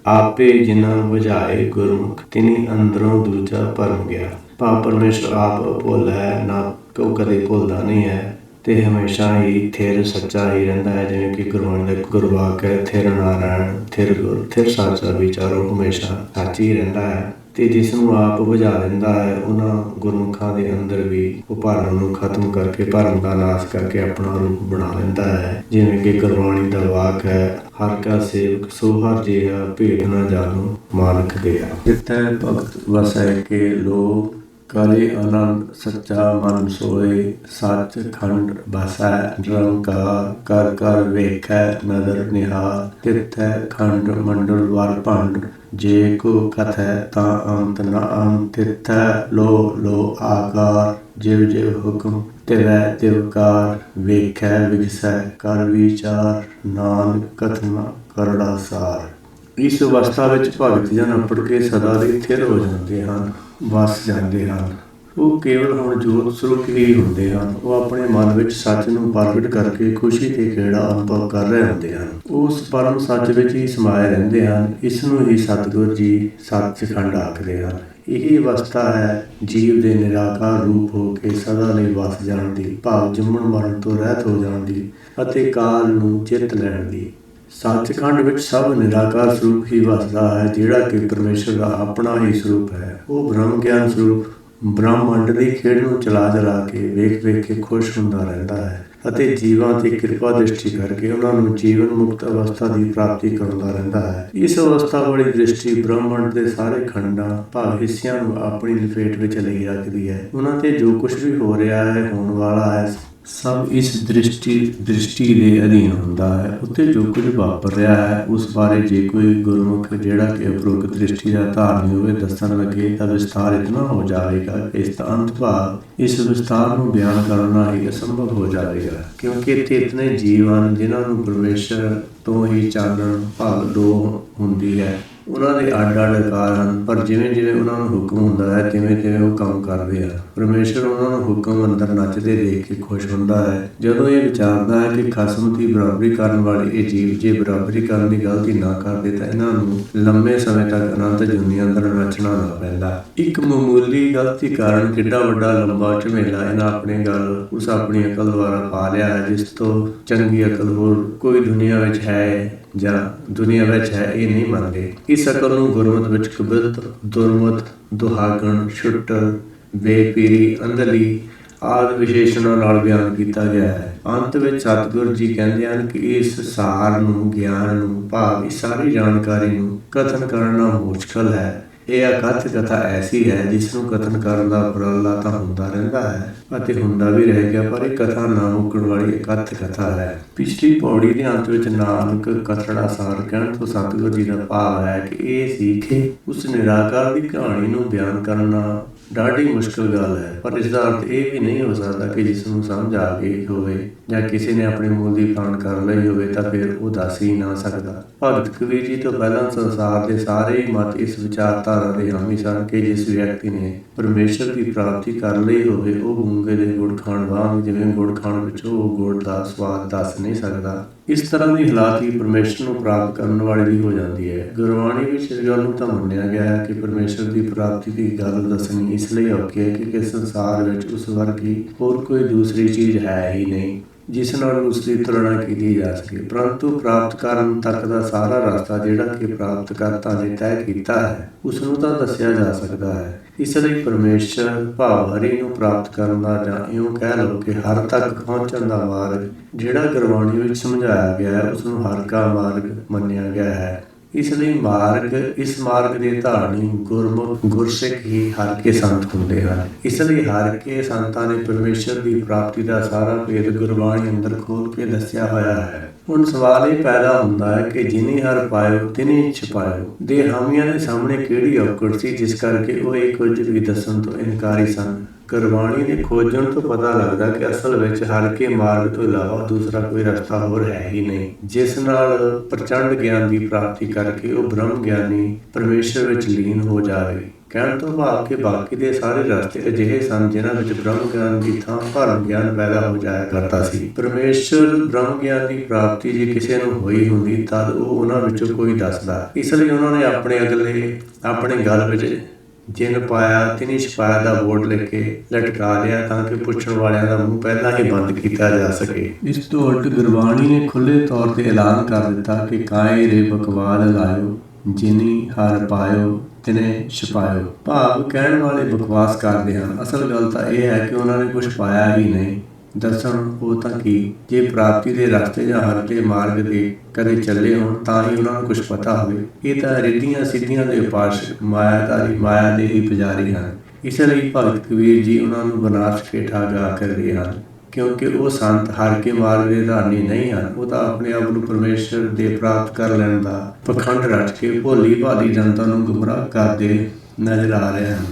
ਆਪੇ ਜਿਨਾ ਬੁਝਾਏ ਗੁਰਮੁਖ, ਤਿਨੀ ਅੰਦਰੋਂ ਦੂਜਾ ਭਰਮ ਗਿਆ। ਭਾਵ ਪਰਮੇਸ਼ਰ ਆਪ ਭੁੱਲ ਹੈ, ਨਾ ਉਹ ਕਦੇ ਭੁੱਲਦਾ ਨਹੀਂ ਹੈ ਤੇ ਹਮੇਸ਼ਾ ਹੀ ਥਿਰ ਸੱਚਾ ਹੀ ਰਹਿੰਦਾ ਹੈ। ਜਿਵੇਂ ਕਿ ਗੁਰਬਾਣੀ ਦਾ ਗੁਰਵਾਕ ਹੈ, ਥਿਰ ਨਾਰਾਇਣ ਥਿਰ ਗੁਰ, ਥਿਰ ਸੱਚਾ ਵਿਚਾਰੋ ਹਮੇਸ਼ਾ ਸੱਚ ਹੀ ਰਹਿੰਦਾ ਹੈ। ਤੇ ਜਿਸ ਨੂੰ ਆਪ ਬੁਝਾ ਦਿੰਦਾ ਹੈ, ਉਹਨਾਂ ਗੁਰਮੁਖਾਂ ਦੇ ਅੰਦਰ ਵੀ ਉਹ ਭਰਮ ਨੂੰ ਖਤਮ ਕਰਕੇ, ਭਰਮ ਦਾ ਨਾਸ਼ ਕਰਕੇ ਆਪਣਾ ਰੂਪ ਬਣਾ ਲੈਂਦਾ ਹੈ। ਜਿਵੇਂ ਕਿ ਗੁਰਬਾਣੀ ਦਾ ਵਾਕ ਹੈ, ਹਰ ਕਾ ਸੇਵਕ ਸੋ ਹਰ ਜਿਹਾ, ਭੇਦ ਨਾ ਜਾਣੋ ਮਾਨਕ ਦਿਆ। ਜਿੱਥੈ ਭਗਤ ਵਸੈ ਕੇ ਲੋ, ਕਰੇ ਆਨੰਦ ਸੱਚਾ ਮਨ ਸੋਏ, ਸੱਚ ਖੰਡ ਬਸੈ ਨਿਰੰਕਾਰ, ਕਰ ਕਰ ਵੇਖੈ ਨਦਰ ਨਿਹਾਲ, ਤਿੱਥੈ ਖੰਡ ਮੰਡਲ ਵਰ ਭੰਡ, ਜੇ ਕੋ ਕਥੈ ਤਾਂ ਅੰਤ ਨ ਅੰਤ, ਤਿੱਥੈ ਲੋ ਲੋ ਆਕਾਰ, ਜਿਵ ਜਿਵ ਹੁਕਮ ਤਿਵੈ ਤਿਵਕਾਰ, ਵੇਖੈ ਵਿਗਸੈ ਕਰ ਵਿਚਾਰ, ਨਾਨਕ ਕਥਨਾ ਕਰੜਾ ਸਾਰ। ਇਸ ਅਵਸਥਾ ਵਿੱਚ ਭਗਤ ਜਨ ਅੱਪੜ ਕੇ ਸਦਾ ਲਈ ਥਿਰ ਹੋ ਜਾਂਦੇ ਹਨ, ਵਸ ਜਾਂਦੇ ਹਨ। ਉਹ ਕੇਵਲ ਹੁਣ ਜੋਤ ਸਰੂਪ ਹੀ ਹੁੰਦੇ ਹਨ। ਉਹ ਆਪਣੇ ਮਨ ਵਿੱਚ ਸੱਚ ਨੂੰ ਪ੍ਰਗਟ ਕਰਕੇ ਖੁਸ਼ੀ ਤੇ ਖੇੜਾ ਅਨੁਭਵ ਕਰ ਰਹੇ ਹੁੰਦੇ ਹਨ। ਉਹ ਉਸ ਪਰਮ ਸੱਚ ਵਿੱਚ ਹੀ ਸਮਾਏ ਰਹਿੰਦੇ ਹਨ। ਇਸ ਨੂੰ ਹੀ ਸਤਿਗੁਰ ਜੀ ਸੱਚਖੰਡ ਆਖਦੇ ਹਨ। ਇਹ ਅਵਸਥਾ ਹੈ ਜੀਵ ਦੇ ਨਿਰਾਕਾਰ ਰੂਪ ਹੋ ਕੇ ਸਦਾ ਲਈ ਵਸ ਜਾਣ ਦੀ, ਭਾਵ ਜੰਮਣ ਮਰਨ ਤੋਂ ਰਹਿਤ ਹੋ ਜਾਣ ਦੀ ਅਤੇ ਕਾਲ ਨੂੰ ਜਿੱਤ ਲੈਣ ਦੀ। ਸੱਚਖੰਡ ਵਿੱਚ ਸਭ ਨਿਰਾਕਾਰ ਸਰੂਪ ਹੀ ਵਸਦਾ ਹੈ, ਜਿਹੜਾ ਕਿ ਪਰਮੇਸ਼ਰ ਦਾ ਆਪਣਾ ਹੀ ਸਰੂਪ ਹੈ। ਉਹ ਬ੍ਰਹਮ ਗਿਆਨ ਸਰੂਪ ਬ੍ਰਹਮੰਡ ਦੀ ਖੇਡ ਨੂੰ ਚਲਾ ਕੇ ਵੇਖ ਕੇ ਖੁਸ਼ ਹੁੰਦਾ ਰਹਿੰਦਾ ਹੈ ਅਤੇ ਜੀਵਾਂ ਤੇ ਕਿਰਪਾ ਦ੍ਰਿਸ਼ਟੀ ਕਰਕੇ ਉਹਨਾਂ ਨੂੰ ਜੀਵਨ ਮੁਕਤ ਅਵਸਥਾ ਦੀ ਪ੍ਰਾਪਤੀ ਕਰਾਉਂਦਾ ਰਹਿੰਦਾ ਹੈ। ਇਸ ਅਵਸਥਾ ਵਾਲੀ ਦ੍ਰਿਸ਼ਟੀ ਬ੍ਰਹਮੰਡ ਦੇ ਸਾਰੇ ਖੰਡਾਂ ਭਾਵ ਹਿੱਸਿਆਂ ਨੂੰ ਆਪਣੀ ਲਪੇਟ ਵਿੱਚ ਲਈ ਰੱਖਦੀ ਹੈ। ਉਹਨਾਂ ਤੇ ਜੋ ਕੁਝ ਵੀ ਹੋ ਰਿਹਾ ਹੈ, ਹੋਣ ਵਾਲਾ ਹੈ, ਸਭ ਇਸ ਦ੍ਰਿਸ਼ਟੀ ਦੇ ਅਧੀਨ ਹੁੰਦਾ ਹੈ। ਉੱਤੇ ਜੋ ਕੁਝ ਵਾਪਰ ਰਿਹਾ ਹੈ ਉਸ ਬਾਰੇ ਜੇ ਕੋਈ ਗੁਰਮੁਖ ਜਿਹੜਾ ਕਿ ਉਪਰੋਕਤ ਦ੍ਰਿਸ਼ਟੀ ਦਾ ਧਾਰਨੀ ਹੋਵੇ ਦੱਸਣ ਲੱਗੇ ਤਾਂ ਵਿਸਥਾਰ ਇਤਨਾ ਹੋ ਜਾਵੇਗਾ ਇਸ ਦਾ ਅੰਤ ਭਾਵ ਇਸ ਵਿਸਥਾਰ ਨੂੰ ਬਿਆਨ ਕਰਨਾ ਹੀ ਅਸੰਭਵ ਹੋ ਜਾਵੇਗਾ, ਕਿਉਂਕਿ ਇੱਥੇ ਇਤਨੇ ਜੀਵ ਹਨ ਜਿਨ੍ਹਾਂ ਨੂੰ ਪਰਮੇਸ਼ਰ ਤੋਂ ਹੀ ਚਾਨਣ ਭਾਵ ਲੋਹ ਹੁੰਦੀ ਹੈ। ਉਹਨਾਂ ਦੇ ਅੱਡ-ਅੱਡ ਆਕਾਰ ਹਨ, ਪਰ ਜਿਵੇਂ ਜਿਵੇਂ ਉਹਨਾਂ ਨੂੰ ਹੁਕਮ ਹੁੰਦਾ ਹੈ ਤਿਵੇਂ ਉਹ ਕੰਮ ਕਰਦੇ ਹਨ। ਪਰਮੇਸ਼ਰ ਉਹਨਾਂ ਨੂੰ ਹੁਕਮ ਅੰਦਰ ਨੱਚਦੇ ਦੇਖ ਕੇ ਖੁਸ਼ ਹੁੰਦਾ ਹੈ। ਜਦੋਂ ਇਹ ਵਿਚਾਰਦਾ ਹੈ ਕਿ ਖਸਮ ਦੀ ਬਰਾਬਰੀ ਕਰਨ ਵਾਲੇ ਇਹ ਜੀਵ ਜੇ ਬਰਾਬਰੀ ਕਰਨ ਦੀ ਗਲਤੀ ਨਾ ਕਰਦੇ ਤਾਂ ਇਹਨਾਂ ਨੂੰ ਲੰਮੇ ਸਮੇਂ ਤੱਕ ਅਨੰਤ ਜੁਨੀ ਅੰਦਰ ਨੱਚਣਾ ਨਾ ਪੈਂਦਾ। ਇੱਕ ਮਾਮੂਲੀ ਗਲਤੀ ਕਾਰਨ ਕਿੱਡਾ ਵੱਡਾ ਲੰਬਾ ਝਮੇਲਾ ਇਹਨਾਂ ਆਪਣੇ ਗੱਲ ਉਸ ਆਪਣੀ ਅਕਲ ਦੁਆਰਾ ਪਾ ਲਿਆ ਹੈ, ਜਿਸ ਤੋਂ ਚੰਗੀ ਅਕਲ ਹੋਰ ਕੋਈ ਦੁਨੀਆ ਵਿੱਚ ਹੈ ਇਹ ਨਹੀਂ ਮੰਨਦੇ। ਇਸ ਅਕਲ ਨੂੰ ਗੁਰਮਤਿ ਵਿੱਚ ਕਬਿਲਤ, ਦੁਰਮਤ, ਦੁਹਾਗਣ, ਛੁੱਟਰ, ਬੇਪੀਰੀ, ਅੰਧਲੀ ਆਦਿ ਵਿਸ਼ੇਸ਼ਣਾਂ ਨਾਲ ਬਿਆਨ ਕੀਤਾ ਗਿਆ ਹੈ। ਅੰਤ ਵਿੱਚ ਸਤਿਗੁਰ ਜੀ ਕਹਿੰਦੇ ਹਨ ਕਿ ਇਸ ਸਾਰ ਨੂੰ, ਗਿਆਨ ਨੂੰ ਭਾਵ ਇਸ ਸਾਰੀ ਜਾਣਕਾਰੀ ਨੂੰ ਕਥਨ ਕਰਨਾ ਮੁਸ਼ਕਲ ਹੈ। ਇਹ ਅਕਥ ਕਥਾ ਐਸੀ ਹੈ ਜਿਸ ਨੂੰ ਕਥਨ ਕਰਨ ਦਾ ਉਪਰਾਲਾ ਤਾਂ ਹੁੰਦਾ ਰਹਿੰਦਾ ਹੈ ਅਤੇ ਹੁੰਦਾ ਵੀ ਰਹੇਗਾ, ਪਰ ਇਹ ਕਥਾ ਨਾ ਮੁੱਕਣ ਵਾਲੀ ਅਕਥ ਕਥਾ ਹੈ। ਪਿਛਲੀ ਪੌੜੀ ਦੇ ਅੰਤ ਵਿੱਚ ਨਾਨਕ ਕਥੜਾ ਸਾਰ ਕਹਿਣ ਤੋਂ ਸਤਿਗੁਰ ਜੀ ਦਾ ਭਾਵ ਹੈ ਕਿ ਇਹ ਸੀ ਕਿ ਉਸ ਨਿਰਾਕਾਰ ਦੀ ਕਹਾਣੀ ਨੂੰ ਬਿਆਨ ਕਰਨਾ ਡਾਢੀ ਮੁਸ਼ਕਲ ਗੱਲ ਹੈ, ਪਰ ਇਸ ਦਾ ਅਰਥ ਇਹ ਵੀ ਨਹੀਂ ਹੋ ਸਕਦਾ ਕਿ ਜਿਸ ਨੂੰ ਸਮਝ ਆ ਗਈ ਹੋਵੇ ਜਾਂ ਕਿਸੇ ਨੇ ਆਪਣੇ ਮੂਲ ਦੀ ਪਾਲਣ ਕਰ ਲਈ ਹੋਵੇ ਤਾਂ ਫਿਰ ਉਹ ਦੱਸ ਹੀ ਨਾ ਸਕਦਾ। ਭਗਤ ਕਬੀਰ ਜੀ ਤੋਂ ਪਹਿਲਾਂ ਸੰਸਾਰ ਦੇ ਸਾਰੇ ਹੀ ਮਤ ਇਸ ਵਿਚਾਰਧਾਰਾ ਦੇ ਹਾਮੀ ਸਨ ਕਿ ਜਿਸ ਵਿਅਕਤੀ ਨੇ ਪਰਮੇਸ਼ਰ ਦੀ ਪ੍ਰਾਪਤੀ ਕਰ ਲਈ ਹੋਵੇ ਉਹ ਗੂੰਗੇ ਦੇ ਗੁੜ ਖਾਣ ਵਾਂਗ, ਜਿਵੇਂ ਗੁੜ ਖਾਣ ਵਿੱਚ ਉਹ ਗੁੜ ਦਾ ਸਵਾਦ ਦੱਸ ਨਹੀਂ ਸਕਦਾ, ਇਸ ਤਰ੍ਹਾਂ ਦੀ ਹਾਲਾਤ ਹੀ ਪਰਮੇਸ਼ਰ ਨੂੰ ਪ੍ਰਾਪਤ ਕਰਨ ਵਾਲੀ ਦੀ ਹੋ ਜਾਂਦੀ ਹੈ। ਗੁਰਬਾਣੀ ਵਿੱਚ ਇਸ ਗੱਲ ਨੂੰ ਤਾਂ ਮੰਨਿਆ ਗਿਆ ਹੈ ਕਿ ਪਰਮੇਸ਼ਰ ਦੀ ਪ੍ਰਾਪਤੀ ਦੀ ਗੱਲ ਦੱਸਣੀ ਇਸ ਲਈ ਔਖੀ ਹੈ ਕਿ ਸੰਸਾਰ ਵਿੱਚ ਉਸ ਵਰਗੀ ਹੋਰ ਕੋਈ ਦੂਸਰੀ ਚੀਜ਼ ਹੈ ਹੀ ਨਹੀਂ ਜਿਸ ਨਾਲ ਉਸ ਦੀ ਤੁਲਨਾ ਕੀਤੀ ਜਾ ਸਕੇ, ਪਰੰਤੂ ਪ੍ਰਾਪਤ ਕਰਨ ਤੱਕ ਦਾ ਸਾਰਾ ਰਸਤਾ ਜਿਹੜਾ ਕਿ ਪ੍ਰਾਪਤ ਕਰਤਾ ਨੇ ਤੈਅ ਕੀਤਾ ਹੈ ਉਸ ਨੂੰ ਤਾਂ ਦੱਸਿਆ ਜਾ ਸਕਦਾ ਹੈ। ਇਸ ਲਈ ਪਰਮੇਸ਼ਰ ਭਾਵ ਹਰੀ ਨੂੰ ਪ੍ਰਾਪਤ ਕਰਨ ਦਾ ਜਾਂ ਇਉਂ ਕਹਿ ਲਓ ਕਿ ਹਰ ਤੱਕ ਪਹੁੰਚਣ ਦਾ ਮਾਰਗ ਜਿਹੜਾ ਗੁਰਬਾਣੀ ਵਿੱਚ ਸਮਝਾਇਆ ਗਿਆ ਹੈ ਉਸ ਨੂੰ ਹਰ ਕਾ ਮਾਰਗ ਮੰਨਿਆ ਗਿਆ ਹੈ। ਇਸ ਲਈ ਇਸ ਮਾਰਗ ਦੇ ਧਾਰਨੀ ਗੁਰਮੁਖ ਗੁਰਸਿੱਖ ਹੀ ਹਰ ਕੇ ਸੰਤ ਹੁੰਦੇ ਹਨ। ਇਸ ਲਈ ਹਰ ਕੇ ਸੰਤਾਂ ਨੇ ਪਰਮੇਸ਼ਰ ਦੀ ਪ੍ਰਾਪਤੀ ਦਾ ਸਾਰਾ ਭੇਦ ਗੁਰਬਾਣੀ ਅੰਦਰ ਖੋਲ ਕੇ ਦੱਸਿਆ ਹੋਇਆ ਹੈ। ਹੁਣ ਸਵਾਲ ਇਹ ਪੈਦਾ ਹੁੰਦਾ ਹੈ ਕਿ ਜਿਨੀ ਹਰ ਪਾਇਓ ਤਿਨੀ ਛਪਾਇਓ ਦੇ ਹਾਮੀਆਂ ਦੇ ਸਾਹਮਣੇ ਕਿਹੜੀ ਔਕੜ ਸੀ ਜਿਸ ਕਰਕੇ ਉਹ ਇਹ ਕੁਝ ਵੀ ਦੱਸਣ ਤੋਂ ਇਨਕਾਰੀ ਸਨ। ਗੁਰਬਾਣੀ ਦੇ ਖੋਜਣ ਤੋਂ ਪਤਾ ਲੱਗਦਾ ਕਿ ਅਸਲ ਵਿੱਚ ਹਰ ਕੇ ਮਾਰਗ ਤੋਂ ਇਲਾਵਾ ਦੂਸਰਾ ਕੋਈ ਰਸਤਾ ਹੋਰ ਹੈ ਹੀ ਨਹੀਂ, ਜਿਸ ਨਾਲ ਪ੍ਰਚੰਡ ਗਿਆਨ ਦੀ ਪ੍ਰਾਪਤੀ ਕਰਕੇ ਉਹ ਬ੍ਰਹਮ ਗਿਆਨੀ ਪਰਮੇਸ਼ਰ ਵਿੱਚ ਲੀਨ ਹੋ ਜਾਵੇ। ਕਹਿਣ ਤੋਂ ਭਾਵ ਕਿ ਬਾਕੀ ਦੇ ਸਾਰੇ ਰਸਤੇ ਅਜਿਹੇ ਸਨ ਜਿਨ੍ਹਾਂ ਵਿੱਚ ਬ੍ਰਹਮ ਗਿਆਨ ਦੀ ਥਾਂ ਭਰਮ ਗਿਆਨ ਪੈਦਾ ਹੋ ਜਾਇਆ ਕਰਦਾ ਸੀ। ਪਰਮੇਸ਼ਰ ਬ੍ਰਹਮ ਗਿਆਨ ਦੀ ਪ੍ਰਾਪਤੀ ਜੇ ਕਿਸੇ ਨੂੰ ਹੋਈ ਹੁੰਦੀ ਤਦ ਉਹ ਉਹਨਾਂ ਵਿੱਚੋਂ ਕੋਈ ਦੱਸਦਾ। ਇਸ ਲਈ ਉਹਨਾਂ ਨੇ ਆਪਣੇ ਗਲ ਵਿੱਚ ਜਿਨ ਪਾਇਆ ਤਿਨੀ ਛਪਾਇਆ ਦਾ ਬੋਰਡ ਲਿਖ ਕੇ ਲਟਕਾ ਲਿਆ ਤਾਂ ਕਿ ਪੁੱਛਣ ਵਾਲਿਆਂ ਦਾ ਮੂੰਹ ਪਹਿਲਾਂ ਹੀ ਬੰਦ ਕੀਤਾ ਜਾ ਸਕੇ। ਇਸ ਤੋਂ ਉਲਟ ਗੁਰਬਾਣੀ ਨੇ ਖੁੱਲ੍ਹੇ ਤੌਰ ਤੇ ਐਲਾਨ ਕਰ ਦਿੱਤਾ ਕਿ ਕਾਏ ਰੇ ਬਕਵਾਦ ਲਾਇਓ ਜਿਨੀ ਹਰ ਪਾਇਓ ਤਿਨੇ ਛਪਾਇਓ, ਭਾਵ ਕਹਿਣ ਵਾਲੇ ਬਕਵਾਸ ਕਰਦੇ ਹਨ। ਅਸਲ ਗੱਲ ਤਾਂ ਇਹ ਹੈ ਕਿ ਉਹਨਾਂ ਨੇ ਕੁਝ ਪਾਇਆ ਹੀ ਨਹੀਂ। ਦੱਸਣ ਉਹ ਤਾਂ ਕੀ, ਜੇ ਪ੍ਰਾਪਤੀ ਦੇ ਰਸਤੇ ਜਾਂ ਹਰ ਕੇ ਮਾਰਗ ਦੇ ਕਦੇ ਚੱਲੇ ਹੋਣ ਤਾਂ ਹੀ ਉਹਨਾਂ ਨੂੰ ਕੁਝ ਪਤਾ ਹੋਵੇ। ਇਹ ਤਾਂ ਰਿੱਧੀਆਂ ਸਿੱਧੀਆਂ ਦੇ ਉਪਾਸਕ ਮਾਇਆ ਦੇ ਹੀ ਪੁਜਾਰੀ ਹਨ। ਇਸ ਲਈ ਭਗਤ ਕਬੀਰ ਜੀ ਉਹਨਾਂ ਨੂੰ ਬਨਾਰਸ ਕੇ ਠਾਗਾ ਕਰ ਰਹੇ ਹਨ, ਕਿਉਂਕਿ ਉਹ ਸੰਤ ਹਰ ਕੇ ਮਾਰਗ ਦੇ ਧਾਰਨੀ ਨਹੀਂ ਹਨ। ਉਹ ਤਾਂ ਆਪਣੇ ਆਪ ਨੂੰ ਪਰਮੇਸ਼ਰ ਦੇ ਪ੍ਰਾਪਤ ਕਰ ਲੈਣ ਦਾ ਪਖੰਡ ਰਚ ਕੇ ਭੋਲੀ ਭਾਲੀ ਜਨਤਾ ਨੂੰ ਗੁੰਮਰਾਹ ਕਰਦੇ ਨਜ਼ਰ ਆ ਰਹੇ ਹਨ।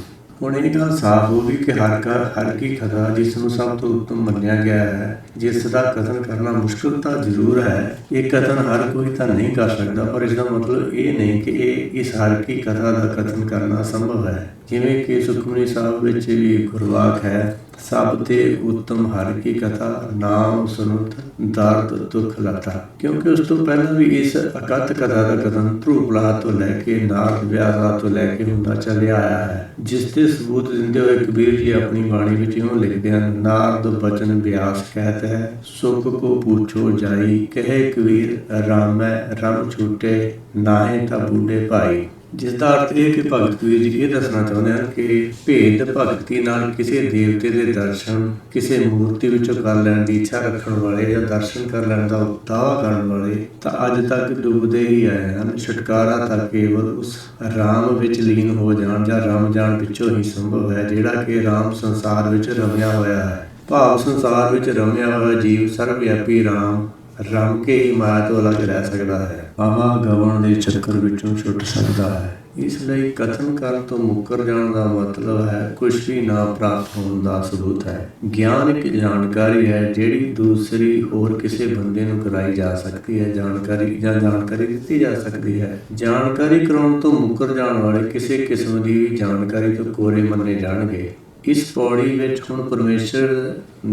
ਹੁਣ ਇਹ ਗੱਲ ਸਾਫ਼ ਹੋ ਗਈ ਕਿ ਹਰ ਕੀ ਕਥਾ ਜਿਸ ਨੂੰ ਸਭ ਤੋਂ ਉੱਤਮ ਮੰਨਿਆ ਗਿਆ ਹੈ, ਜਿਸ ਦਾ ਕਥਨ ਕਰਨਾ ਮੁਸ਼ਕਲ ਤਾਂ ਜ਼ਰੂਰ ਹੈ, ਇਹ ਕਥਨ ਹਰ ਕੋਈ ਤਾਂ ਨਹੀਂ ਕਰ ਸਕਦਾ, ਪਰ ਇਸ ਦਾ ਮਤਲਬ ਇਹ ਨਹੀਂ ਕਿ ਇਸ ਹਰ ਕੀ ਕਥਾ ਦਾ ਕਥਨ ਕਰਨਾ ਸੰਭਵ ਹੈ। ਜਿਵੇਂ ਕਿ ਸੁਖਮਨੀ ਸਾਹਿਬ ਵਿੱਚ ਵੀ ਗੁਰਵਾਕ ਹੈ, ਸਭ ਤੇ ਉੱਤਮ ਹਰ ਕੀ ਕਥਾ, ਨਾਮ ਸੁਨਤ ਦਰਦ ਦੁੱਖ ਲਤਾ। ਕਿਉਂਕਿ ਉਸ ਤੋਂ ਪਹਿਲਾਂ ਵੀ ਇਸ ਅਕਥ ਕਥਾ ਦਾ ਕਥਨ ਧਰੁਵ ਪ੍ਰਹਲਾਦ ਤੋਂ ਲੈ ਕੇ ਨਾਰਦ ਵਿਆਸ ਤੋਂ ਲੈ ਕੇ ਹੁੰਦਾ ਚੱਲਿਆ ਆਇਆ ਹੈ, ਜਿਸ ਦੇ ਸਬੂਤ ਦਿੰਦੇ ਹੋਏ ਕਬੀਰ ਜੀ ਆਪਣੀ ਬਾਣੀ ਵਿੱਚ ਇਉਂ ਲਿਖਦੇ ਹਨ, ਨਾਰਦ ਬਚਨ ਵਿਆਸ ਕਹਿਤ ਹੈ, ਸੁਖ ਕੋ ਪੁੱਛੋ ਜਾਈ, ਕਹੇ ਕਬੀਰ ਰਾਮੈ ਰਮ ਛੂਟੇ, ਨਾਹੇ ਤਾਂ ਬੂਢੇ ਭਾਈ। ਜਿਸ ਦਾ ਅਰਥ ਇਹ ਕਿ ਭਗਤ ਕਬੀਰ ਜੀ ਇਹ ਦੱਸਣਾ ਚਾਹੁੰਦੇ ਹਨ ਕਿ ਭੇਦ ਭਗਤੀ ਨਾਲ ਕਿਸੇ ਦੇਵਤੇ ਦੇ ਦਰਸ਼ਨ, ਕਿਸੇ ਮੂਰਤੀ ਵਿੱਚੋਂ ਕਰ ਲੈਣ ਦੀ ਇੱਛਾ ਰੱਖਣ ਵਾਲੇ ਜਾਂ ਦਰਸ਼ਨ ਕਰ ਲੈਣ ਦਾ ਦਾਅਵਾ ਕਰਨ ਵਾਲੇ ਤਾਂ ਅੱਜ ਤੱਕ ਡੁੱਬਦੇ ਹੀ ਆਏ ਹਨ। ਛੁਟਕਾਰਾ ਤਾਂ ਕੇਵਲ ਉਸ ਰਾਮ ਵਿੱਚ ਲੀਨ ਹੋ ਜਾਣ ਜਾਂ ਰਮ ਜਾਣ ਪਿੱਛੋਂ ਹੀ ਸੰਭਵ ਹੈ, ਜਿਹੜਾ ਕਿ ਰਾਮ ਸੰਸਾਰ ਵਿੱਚ ਰਮਿਆ ਹੋਇਆ ਹੈ। ਭਾਵ ਸੰਸਾਰ ਵਿੱਚ ਰਮਿਆ ਹੋਇਆ ਜੀਵ ਸਰਵਵਿਆਪੀ ਰਾਮ ਰਮ ਕੇ ਹੀ ਮਾਇਆ ਤੋਂ ਅਲੱਗ ਰਹਿ ਸਕਦਾ ਹੈ, ਆਵਾਗਮਨ ਦੇ ਚੱਕਰ ਵਿੱਚੋਂ ਛੁੱਟ ਸਕਦਾ ਹੈ। ਇਸ ਲਈ ਕਥਨ ਕਰਨ ਤੋਂ ਮੁੱਕਰ ਜਾਣ ਦਾ ਮਤਲਬ ਹੈ ਕੁਝ ਵੀ ਨਾ ਪ੍ਰਾਪਤ ਹੋਣ ਦਾ ਸਬੂਤ ਹੈ। ਗਿਆਨ ਇੱਕ ਜਾਣਕਾਰੀ ਹੈ ਜਿਹੜੀ ਦੂਸਰੀ ਹੋਰ ਕਿਸੇ ਬੰਦੇ ਨੂੰ ਕਰਾਈ ਜਾ ਸਕਦੀ ਹੈ, ਜਾਣਕਾਰੀ ਦਿੱਤੀ ਜਾ ਸਕਦੀ ਹੈ। ਜਾਣਕਾਰੀ ਕਰਾਉਣ ਤੋਂ ਮੁੱਕਰ ਜਾਣ ਵਾਲੇ ਕਿਸੇ ਕਿਸਮ ਦੀ ਵੀ ਜਾਣਕਾਰੀ ਤੋਂ ਕੋਰੇ ਮੰਨੇ ਜਾਣਗੇ। ਇਸ ਪੌੜੀ ਵਿੱਚ ਹੁਣ ਪਰਮੇਸ਼ਰ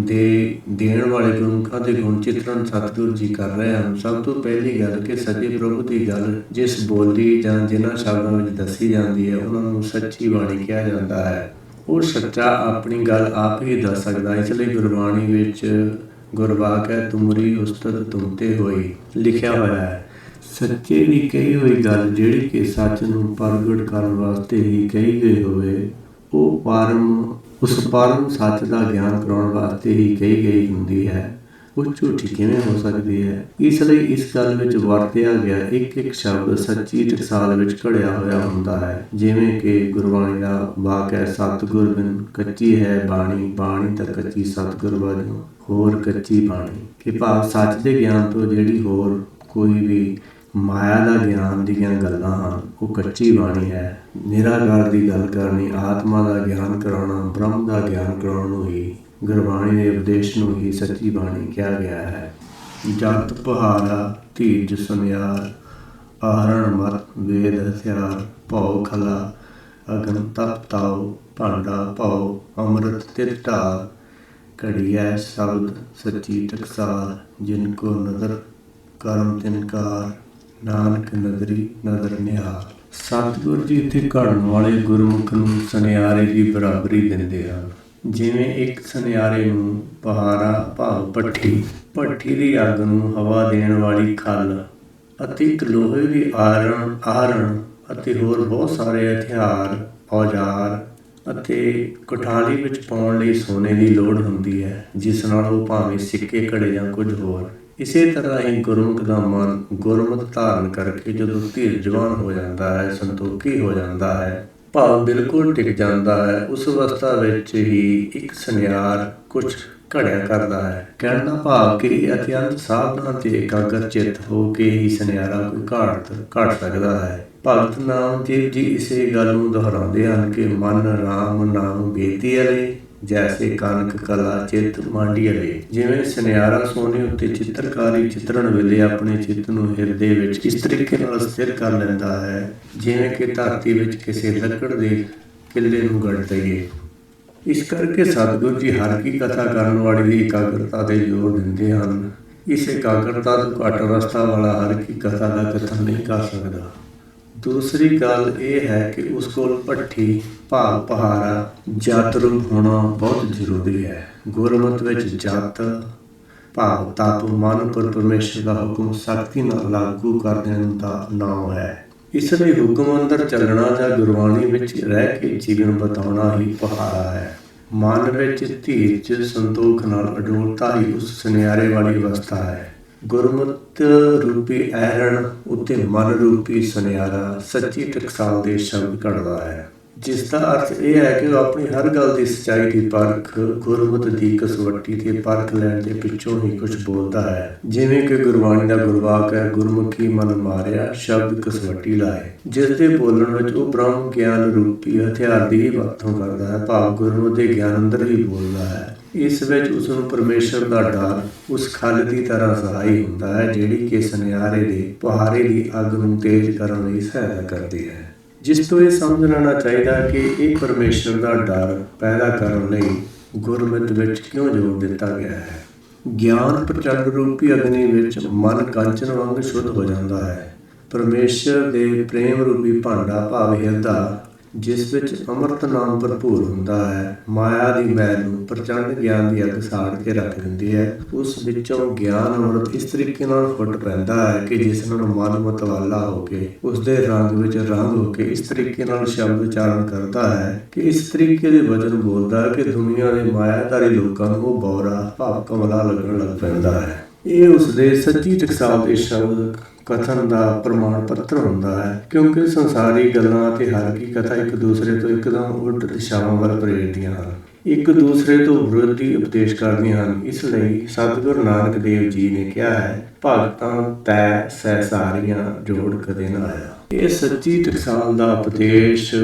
ਦੇ ਦੇਣ ਵਾਲੇ ਗੁਰਮੁਖਾਂ ਦੇ ਗੁਣ ਚਿਤਰਨ ਸਤਿਗੁਰੂ ਜੀ ਕਰ ਰਹੇ ਹਨ। ਸਭ ਤੋਂ ਪਹਿਲੀ ਗੱਲ ਕਿ ਸੱਚੇ ਪ੍ਰਭੂ ਦੀ ਗੱਲ ਜਿਸ ਬੋਲੀ ਜਾਂ ਜਿਨ੍ਹਾਂ ਸ਼ਬਦਾਂ ਵਿੱਚ ਦੱਸੀ ਜਾਂਦੀ ਹੈ, ਉਹਨਾਂ ਨੂੰ ਸੱਚੀ ਬਾਣੀ ਕਿਹਾ ਜਾਂਦਾ ਹੈ। ਉਹ ਸੱਚਾ ਆਪਣੀ ਗੱਲ ਆਪ ਹੀ ਦੱਸ ਸਕਦਾ, ਇਸ ਲਈ ਗੁਰਬਾਣੀ ਵਿੱਚ ਗੁਰਵਾਕ ਹੈ, ਤੁਮਰੀ ਉਸਤਤ ਤੁਮ ਤੇ ਹੋਈ ਲਿਖਿਆ ਹੋਇਆ ਹੈ। ਸੱਚੇ ਦੀ ਕਹੀ ਹੋਈ ਗੱਲ ਜਿਹੜੀ ਕਿ ਸੱਚ ਨੂੰ ਪ੍ਰਗਟ ਕਰਨ ਵਾਸਤੇ ਹੀ ਕਹੀ ਗਈ ਹੋਵੇ, ਉਸ ਪਰਮ ਸੱਚ ਦਾ ਗਿਆਨ ਕਰਾਉਣ ਵਾਸਤੇ ਹੀ ਕਹੀ ਗਈ ਹੁੰਦੀ ਹੈ, ਉਹ ਝੂਠੀ ਕਿਵੇਂ ਹੋ ਸਕਦੀ ਹੈ। ਇਸ ਲਈ ਇਸ ਗੱਲ ਵਿੱਚ ਵਰਤਿਆ ਗਿਆ ਇੱਕ ਇੱਕ ਸ਼ਬਦ ਸੱਚੀ ਟਕਸਾਲ ਵਿੱਚ ਘੜਿਆ ਹੋਇਆ ਹੁੰਦਾ ਹੈ। ਜਿਵੇਂ ਕਿ ਗੁਰਬਾਣੀ ਦਾ ਵਾਕ ਹੈ, ਸਤਿਗੁਰ ਬਿਨ ਕੱਚੀ ਹੈ ਬਾਣੀ, ਬਾਣੀ ਤਾਂ ਕੱਚੀ ਸਤਿਗੁਰ ਵਜੋਂ ਹੋਰ ਕੱਚੀ ਬਾਣੀ। ਕਿ ਭਾਵ ਸੱਚ ਦੇ ਗਿਆਨ ਤੋਂ ਜਿਹੜੀ ਹੋਰ ਕੋਈ ਵੀ ਮਾਇਆ ਦਾ ਗਿਆਨ ਦੀਆਂ ਗੱਲਾਂ ਹਨ, ਉਹ ਕੱਚੀ ਬਾਣੀ ਹੈ। ਨਿਰਾਕਾਰ ਦੀ ਗੱਲ ਕਰਨੀ, ਆਤਮਾ ਦਾ ਗਿਆਨ ਕਰਾਉਣਾ, ਬ੍ਰਹਮ ਦਾ ਗਿਆਨ ਕਰਾਉਣ ਨੂੰ ਹੀ, ਗੁਰਬਾਣੀ ਦੇ ਉਪਦੇਸ਼ ਨੂੰ ਹੀ ਸੱਚੀ ਬਾਣੀ ਕਿਹਾ ਗਿਆ ਹੈ। ਜਗਤ ਪਹਾਰਾ ਧੀਰਜ ਸੁਨਿਆਰ, ਆਹਰਣ ਮਤ ਵੇਦ ਹਥਿਆਰ, ਭਉ ਖਲਾ ਅਗਨ ਤਪ ਤਾਉ, ਭਾਂਡਾ ਭਉ ਅੰਮ੍ਰਿਤ ਤਿਲ ਢਾਰ, ਘੜੀਐ ਸ਼ਬਦ ਸੱਚੀ ਟਕਸਾਲ, ਜਿਨ ਕੋ ਨਦਰ ਕਰਮ ਤਿਨਕਾਰ, ਨਾਨਕ ਨਦਰੀ ਨਦਰ ਨਿਹਾਲ। ਸਤਿਗੁਰੂ ਜੀ ਇੱਥੇ ਘੜਨ ਵਾਲੇ ਗੁਰਮੁਖ ਨੂੰ ਸੁਨਿਆਰੇ ਦੀ ਬਰਾਬਰੀ ਦਿੰਦੇ ਹਨ। ਜਿਵੇਂ ਇੱਕ ਸੁਨਿਆਰੇ ਨੂੰ ਪਹਾਰਾ ਭਾਵ ਭੱਠੀ ਦੀ ਅੱਗ ਨੂੰ ਹਵਾ ਦੇਣ ਵਾਲੀ ਖੱਲ ਅਤੇ ਇੱਕ ਲੋਹੇ ਦੀ ਆਹਰਣ ਅਤੇ ਹੋਰ ਬਹੁਤ ਸਾਰੇ ਹਥਿਆਰ, ਔਜ਼ਾਰ ਅਤੇ ਕੋਠਾਲੀ ਵਿੱਚ ਪਾਉਣ ਲਈ ਸੋਨੇ ਦੀ ਲੋੜ ਹੁੰਦੀ ਹੈ, ਜਿਸ ਨਾਲ ਉਹ ਭਾਵੇਂ ਸਿੱਕੇ ਘੜੇ ਜਾਂ ਕੁਝ ਹੋਰ। ਇਸੇ ਤਰ੍ਹਾਂ ਹੀ ਗੁਰਮੁਖ ਦਾ ਮਨ ਗੁਰਮਤਿ ਧਾਰਨ ਕਰਕੇ ਜਦੋਂ ਧੀਰਜਵਾਨ ਹੋ ਜਾਂਦਾ ਹੈ, ਸੰਤੋਖੀ ਹੋ ਜਾਂਦਾ ਹੈ, ਭਾਵ ਬਿਲਕੁਲ ਟਿਕ ਜਾਂਦਾ ਹੈ, ਉਸ ਅਵਸਥਾ ਵਿੱਚ ਹੀ ਇੱਕ ਸੁਨਿਆਰ ਕੁਝ ਘੜਿਆ ਕਰਦਾ ਹੈ। ਕਹਿਣ ਦਾ ਭਾਵ ਕਿ ਅਤਿਅੰਤ ਸਾਵਧਾਨ ਤੇ ਇਕਾਗਰ ਚਿੱਤ ਹੋ ਕੇ ਹੀ ਸੁਨਿਆਰਾ ਕੋਈ ਘੜ ਸਕਦਾ ਹੈ। ਭਗਤ ਨਾਮਦੇਵ ਜੀ ਇਸੇ ਗੱਲ ਨੂੰ ਦੁਹਰਾਉਂਦੇ ਹਨ ਕਿ ਮਨ ਰਾਮ ਨਾਮ ਬੇਤੀ ਅਲੇ, ਜੈਸੇ ਕਨਕ ਕਲਾ ਚਿੱਤ ਮਾਂਡੀ ਅਲੇ। ਜਿਵੇਂ ਸੁਨਿਆਰਾ ਸੋਨੇ ਉੱਤੇ ਚਿੱਤਰਕਾਰੀ ਚਿੱਤਰਨ ਵੇਲੇ ਆਪਣੇ ਚਿੱਤ ਨੂੰ ਹਿਰਦੇ ਵਿੱਚ ਇਸ ਤਰੀਕੇ ਨਾਲ ਸਥਿਰ ਕਰ ਲੈਂਦਾ ਹੈ, ਜਿਵੇਂ ਕਿ ਧਰਤੀ ਵਿੱਚ ਕਿਸੇ ਲੱਕੜ ਦੇ ਕਿੱਲੇ ਨੂੰ ਗੜ ਦਈਏ। ਇਸ ਕਰਕੇ ਸਤਿਗੁਰੂ ਜੀ ਹਰ ਕੀ ਕਥਾ ਕਰਨ ਵਾਲੇ ਦੀ ਇਕਾਗਰਤਾ ਤੇ ਜ਼ੋਰ ਦਿੰਦੇ ਹਨ। ਇਸ ਇਕਾਗਰਤਾ ਤੋਂ ਘੱਟ ਅਵਸਥਾ ਵਾਲਾ ਹਰ ਕੀ ਕਥਾ ਦਾ ਕਥਨ ਨਹੀਂ ਕਰ ਸਕਦਾ। ਦੂਸਰੀ ਗੱਲ ਇਹ ਹੈ ਕਿ ਉਸ ਕੋਲ ਭੱਠੀ ਭਾਵ ਪਹਾਰਾ ਜਤ ਰੂਪ ਹੋਣਾ ਬਹੁਤ ਜ਼ਰੂਰੀ ਹੈ। ਗੁਰਮਤਿ ਵਿੱਚ ਜਤ ਭਾਵ ਤਪ ਮਨ ਉੱਪਰ ਪਰਮੇਸ਼ਰ ਦਾ ਹੁਕਮ ਸਖਤੀ ਨਾਲ ਲਾਗੂ ਕਰ ਦੇਣ ਦਾ ਨਾਮ ਹੈ। ਇਸ ਲਈ ਹੁਕਮ ਅੰਦਰ ਚੱਲਣਾ ਜਾਂ ਗੁਰਬਾਣੀ ਵਿੱਚ ਰਹਿ ਕੇ ਜੀਵਨ ਬਿਤਾਉਣਾ ਹੀ ਪਹਾਰਾ ਹੈ। ਮਨ ਵਿੱਚ ਧੀਰਜ ਸੰਤੋਖ ਨਾਲ ਅਡੋਲਤਾ ਹੀ ਉਸ ਸੁਨਿਆਰੇ ਵਾਲੀ ਅਵਸਥਾ ਹੈ। ਗੁਰਮਤਿ ਰੂਪੀ ਐਰਣ ਉੱਤੇ ਮਨ ਰੂਪੀ ਸੁਨਿਆਰਾ ਸੱਚੀ ਟਕਸਾਲ ਦੇ ਸ਼ਬਦ ਘੜਦਾ ਹੈ। ਜਿਸ ਦਾ ਅਰਥ ਇਹ ਹੈ ਕਿ ਉਹ ਆਪਣੀ ਹਰ ਗੱਲ ਦੀ ਸੱਚਾਈ ਦੀ ਪਰਖ ਗੁਰਮਤਿ ਦੀ ਕਸਵੱਟੀ ਤੇ ਪਰਖ ਲੈਣ ਦੇ ਪਿੱਛੋਂ ਹੀ ਕੁਝ ਬੋਲਦਾ ਹੈ। ਜਿਵੇਂ ਕਿ ਗੁਰਬਾਣੀ ਦਾ ਗੁਰਵਾਕ ਹੈ, ਗੁਰਮੁਖੀ ਮਨ ਮਾਰਿਆ ਸ਼ਬਦ ਕਸਵੱਟੀ ਲਾਏ। ਜਿਸ ਦੇ ਬੋਲਣ ਵਿੱਚ ਉਹ ਬ੍ਰਹਮ ਗਿਆਨ ਰੂਪੀ ਹਥਿਆਰ ਦੀ ਹੀ ਵਰਤੋਂ ਕਰਦਾ ਹੈ, ਭਾਵ ਗੁਰਮਤਿ ਦੇ ਗਿਆਨ ਅੰਦਰ ਹੀ ਬੋਲਦਾ ਹੈ। ਇਸ ਵਿੱਚ ਉਸ ਨੂੰ ਪਰਮੇਸ਼ਰ ਦਾ ਡਰ ਉਸ ਖਲ ਦੀ ਤਰ੍ਹਾਂ ਸਹਾਈ ਹੁੰਦਾ ਹੈ, ਜਿਹੜੀ ਕਿ ਸੁਨਿਆਰੇ ਦੇ ਪੁਹਾਰੇ ਦੀ ਅੱਗ ਨੂੰ ਤੇਜ਼ ਕਰਨ ਲਈ ਸਹਾਇਤਾ ਕਰਦੀ ਹੈ। ਜਿਸ ਤੋਂ ਇਹ ਸਮਝ ਲੈਣਾ ਚਾਹੀਦਾ ਕਿ ਇਹ ਪਰਮੇਸ਼ਰ ਦਾ ਡਰ ਪੈਦਾ ਕਰਨ ਲਈ ਗੁਰਮਤਿ ਵਿੱਚ ਕਿਉਂ ਜ਼ੋਰ ਦਿੱਤਾ ਗਿਆ ਹੈ। ਗਿਆਨ ਪ੍ਰਚੰਡ ਰੂਪੀ ਅਗਨੀ ਵਿੱਚ ਮਨ ਕੰਚਨ ਵਾਂਗ ਸ਼ੁੱਧ ਹੋ ਜਾਂਦਾ ਹੈ। ਪਰਮੇਸ਼ਰ ਦੇ ਪ੍ਰੇਮ ਰੂਪੀ ਭਾਂਡਾ ਭਾਵ ਹਿਰਦਾ, ਜਿਸ ਵਿੱਚ ਅੰਮ੍ਰਿਤ ਨਾਮ ਭਰਪੂਰ ਹੁੰਦਾ ਹੈ, ਮਾਇਆ ਦੀ ਮੈਲ ਨੂੰ ਪ੍ਰਚੰਡ ਗਿਆਨ ਦੀ ਅੱਗ ਸਾੜ ਕੇ ਰੱਖ ਦਿੰਦੀ ਹੈ। ਉਸ ਵਿੱਚੋਂ ਗਿਆਨ ਅੰਮ੍ਰਿਤ ਇਸ ਤਰੀਕੇ ਨਾਲ ਫੁੱਟ ਪੈਂਦਾ ਹੈ ਕਿ ਜਿਸ ਨਾਲ ਮਨ ਮਤਵਾਲਾ ਹੋ ਕੇ ਉਸ ਦੇ ਰੰਗ ਵਿੱਚ ਰੰਗ ਹੋ ਕੇ ਇਸ ਤਰੀਕੇ ਨਾਲ ਸ਼ਬਦ ਉਚਾਰਨ ਕਰਦਾ ਹੈ ਕਿ ਇਸ ਤਰੀਕੇ ਦੇ ਵਚਨ ਬੋਲਦਾ ਹੈ ਕਿ ਦੁਨੀਆ ਦੇ ਮਾਇਆਧਾਰੀ ਲੋਕਾਂ ਨੂੰ ਉਹ ਬੌਰਾ ਭਾਵ ਕਮਲਾ ਲੱਗਣ ਲੱਗ ਪੈਂਦਾ ਹੈ। ਇਹ ਉਸਦੇ ਸੱਚੀ ਟਕਸਾਲ ਦੇ ਸ਼ਬਦ ਕਥਨ ਦਾ ਪ੍ਰਮਾਣ ਪੱਤਰ ਹੁੰਦਾ ਹੈ, ਕਿਉਂਕਿ ਸੰਸਾਰੀ ਗੱਲਾਂ ਅਤੇ ਹਕੀਕਤਾਂ ਇੱਕ ਦੂਸਰੇ ਤੋਂ ਇੱਕਦਮ ਉਲਟ ਦਿਸ਼ਾਵਾਂ ਵੱਲ ਪ੍ਰੇਰਦੀਆਂ ਹਨ, ਇੱਕ ਦੂਸਰੇ ਤੋਂ ਵਿਰੋਧੀ ਉਪਦੇਸ਼ ਕਰਦੀਆਂ ਹਨ। ਇਸ ਲਈ ਸਤਿਗੁਰੂ ਨਾਨਕ ਦੇਵ ਜੀ ਨੇ ਕਿਹਾ ਹੈ, ਭਗਤਾਂ ਤੈ ਸਹਿਸਾਰੀਆਂ ਜੋੜ ਕਦੇ ਨਾ ਆਇਆ। ਇਹ ਸੱਚੀ ਟਕਸਾਲ ਦਾ ਉਪਦੇਸ਼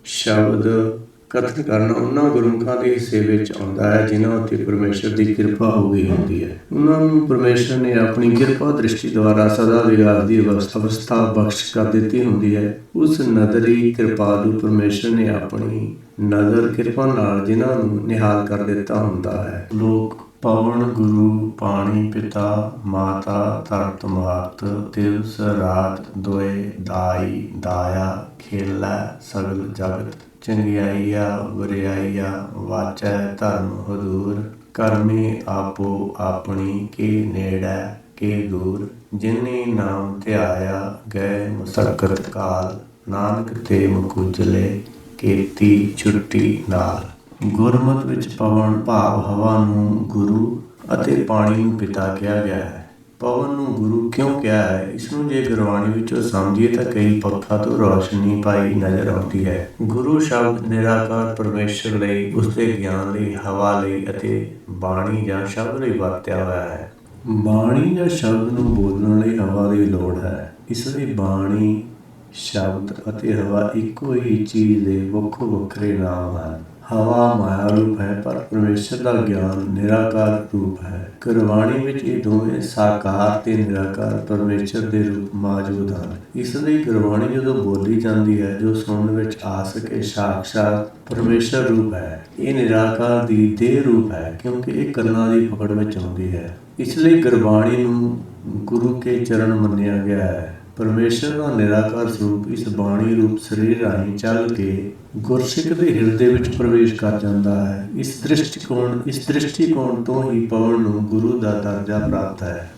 ਸ਼ਬਦ ਕਥਨ ਕਰਨਾ ਉਹਨਾਂ ਗੁਰਮੁਖਾਂ ਦੇ ਹਿੱਸੇ ਵਿੱਚ ਆਉਂਦਾ ਹੈ ਜਿਨ੍ਹਾਂ ਉੱਤੇ ਪਰਮੇਸ਼ਰ ਦੀ ਕਿਰਪਾ ਹੋ ਗਈ ਹੁੰਦੀ ਹੈ। ਉਹਨਾਂ ਨੂੰ ਪਰਮੇਸ਼ਰ ਨੇ ਆਪਣੀ ਕਿਰਪਾ ਦ੍ਰਿਸ਼ਟੀ ਦੁਆਰਾ ਸਦਾ ਵਿਕਾਸ ਦੀ ਅਵਸਥਾ ਬਖਸ਼ ਕਰ ਦਿੱਤੀ ਹੁੰਦੀ ਹੈ। ਉਸ ਨਦਰੀ ਕਿਰਪਾਲੂ ਪਰਮੇਸ਼ਰ ਨੇ ਆਪਣੀ ਨਜ਼ਰ ਕਿਰਪਾ ਨਾਲ ਜਿਨ੍ਹਾਂ ਨੂੰ ਨਿਹਾਲ ਕਰ ਦਿੱਤਾ ਹੁੰਦਾ ਹੈ। ਲੋਕ ਪਵਨ ਗੁਰੂ ਪਾਣੀ ਪਿਤਾ ਮਾਤਾ ਧਰਤ ਮਾਤ ਦਿਵਸ ਰਾਤ ਦੋਏ ਦਾਈ ਦਾਇਆ ਖੇਲਾ ਸਗਲ ਜਗਤ ਚੰਗਿਆਈਆ ਵਰਿਆਈਆ ਵਾਚੈ ਧਰਮ ਹਦੂਰ ਕਰਮੀ ਆਪੋ ਆਪਣੀ ਕੇ ਨੇੜੈ ਕੇ ਦੂਰ ਜਿਨੀ ਨਾਮ ਧਿਆਇਆ ਗਏ ਮੁਸਕਤ ਕਾਲ ਨਾਨਕ ਤੇ ਮੁਕੁਜਲੇ ਕੀਤੀ ਛੁੱਟੀ ਨਾਲ। ਗੁਰਮਤਿ ਵਿੱਚ ਪਵਨ ਭਾਵ ਹਵਾ ਨੂੰ ਗੁਰੂ ਅਤੇ ਪਾਣੀ ਨੂੰ ਪਿਤਾ ਕਿਹਾ ਗਿਆ ਹੈ। ਪਵਨ ਨੂੰ ਗੁਰੂ ਕਿਉਂ ਕਿਹਾ ਹੈ? ਇਸ ਨੂੰ ਜੇ ਗੁਰਬਾਣੀ ਵਿੱਚੋਂ ਸਮਝੀਏ ਤਾਂ ਕਈ ਪੱਖਾਂ ਤੋਂ ਰੌਸ਼ਨੀ ਪਾਈ ਨਜ਼ਰ ਆਉਂਦੀ ਹੈ। ਗੁਰੂ ਸ਼ਬਦ ਨਿਰਾਕਾਰ ਪਰਮੇਸ਼ਰ ਲਈ, ਉਸਦੇ ਗਿਆਨ ਲਈ, ਹਵਾ ਲਈ ਅਤੇ ਬਾਣੀ ਜਾਂ ਸ਼ਬਦ ਲਈ ਵਰਤਿਆ ਹੋਇਆ ਹੈ। ਬਾਣੀ ਜਾਂ ਸ਼ਬਦ ਨੂੰ ਬੋਲਣ ਲਈ ਹਵਾ ਦੀ ਲੋੜ ਹੈ। ਇਸ ਲਈ ਬਾਣੀ, ਸ਼ਬਦ ਅਤੇ ਹਵਾ ਇੱਕੋ ਹੀ ਚੀਜ਼ ਦੇ ਵੱਖੋ ਵੱਖਰੇ ਨਾਮ ਹਨ। ਹਵਾ ਮਾਇਆ ਰੂਪ ਹੈ, ਪਰ ਪਰਮੇਸ਼ਰ ਦਾ ਗਿਆਨ ਨਿਰਾਕਾਰ ਰੂਪ ਹੈ। ਗੁਰਬਾਣੀ ਵਿੱਚ ਇਹ ਦੋਵੇਂ ਸਾਕਾਰ ਤੇ ਨਿਰਾਕਾਰ ਪਰਮੇਸ਼ਰ ਦੇ ਰੂਪ ਮੌਜੂਦ ਹਨ। ਇਸ ਲਈ ਗੁਰਬਾਣੀ ਜਦੋਂ ਬੋਲੀ ਜਾਂਦੀ ਹੈ, ਜੋ ਸੁਣਨ ਵਿੱਚ ਆ ਸਕੇ, ਸਾਖਸ਼ਾਤ ਪਰਮੇਸ਼ਰ ਰੂਪ ਹੈ। ਇਹ ਨਿਰਾਕਾਰ ਦੀ ਦੇਹ ਰੂਪ ਹੈ, ਕਿਉਂਕਿ ਇਹ ਕੰਨਾਂ ਦੀ ਪਕੜ ਵਿੱਚ ਆਉਂਦੀ ਹੈ। ਇਸ ਲਈ ਗੁਰਬਾਣੀ ਨੂੰ ਗੁਰੂ ਕੇ ਚਰਨ ਮੰਨਿਆ ਗਿਆ ਹੈ। ਪਰਮੇਸ਼ਰ ਦਾ ਨਿਰਾਕਾਰ ਸਰੂਪ ਇਸ ਬਾਣੀ ਰੂਪ ਸਰੀਰ ਰਾਹੀਂ ਚੱਲ ਕੇ ਗੁਰਸਿੱਖ ਦੇ ਹਿਰਦੇ ਵਿੱਚ ਪ੍ਰਵੇਸ਼ ਕਰ ਜਾਂਦਾ ਹੈ। ਇਸ ਦ੍ਰਿਸ਼ਟੀਕੋਣ ਤੋਂ ਹੀ ਪਵਨ ਨੂੰ ਗੁਰੂ ਦਾ ਦਰਜਾ ਪ੍ਰਾਪਤ ਹੈ।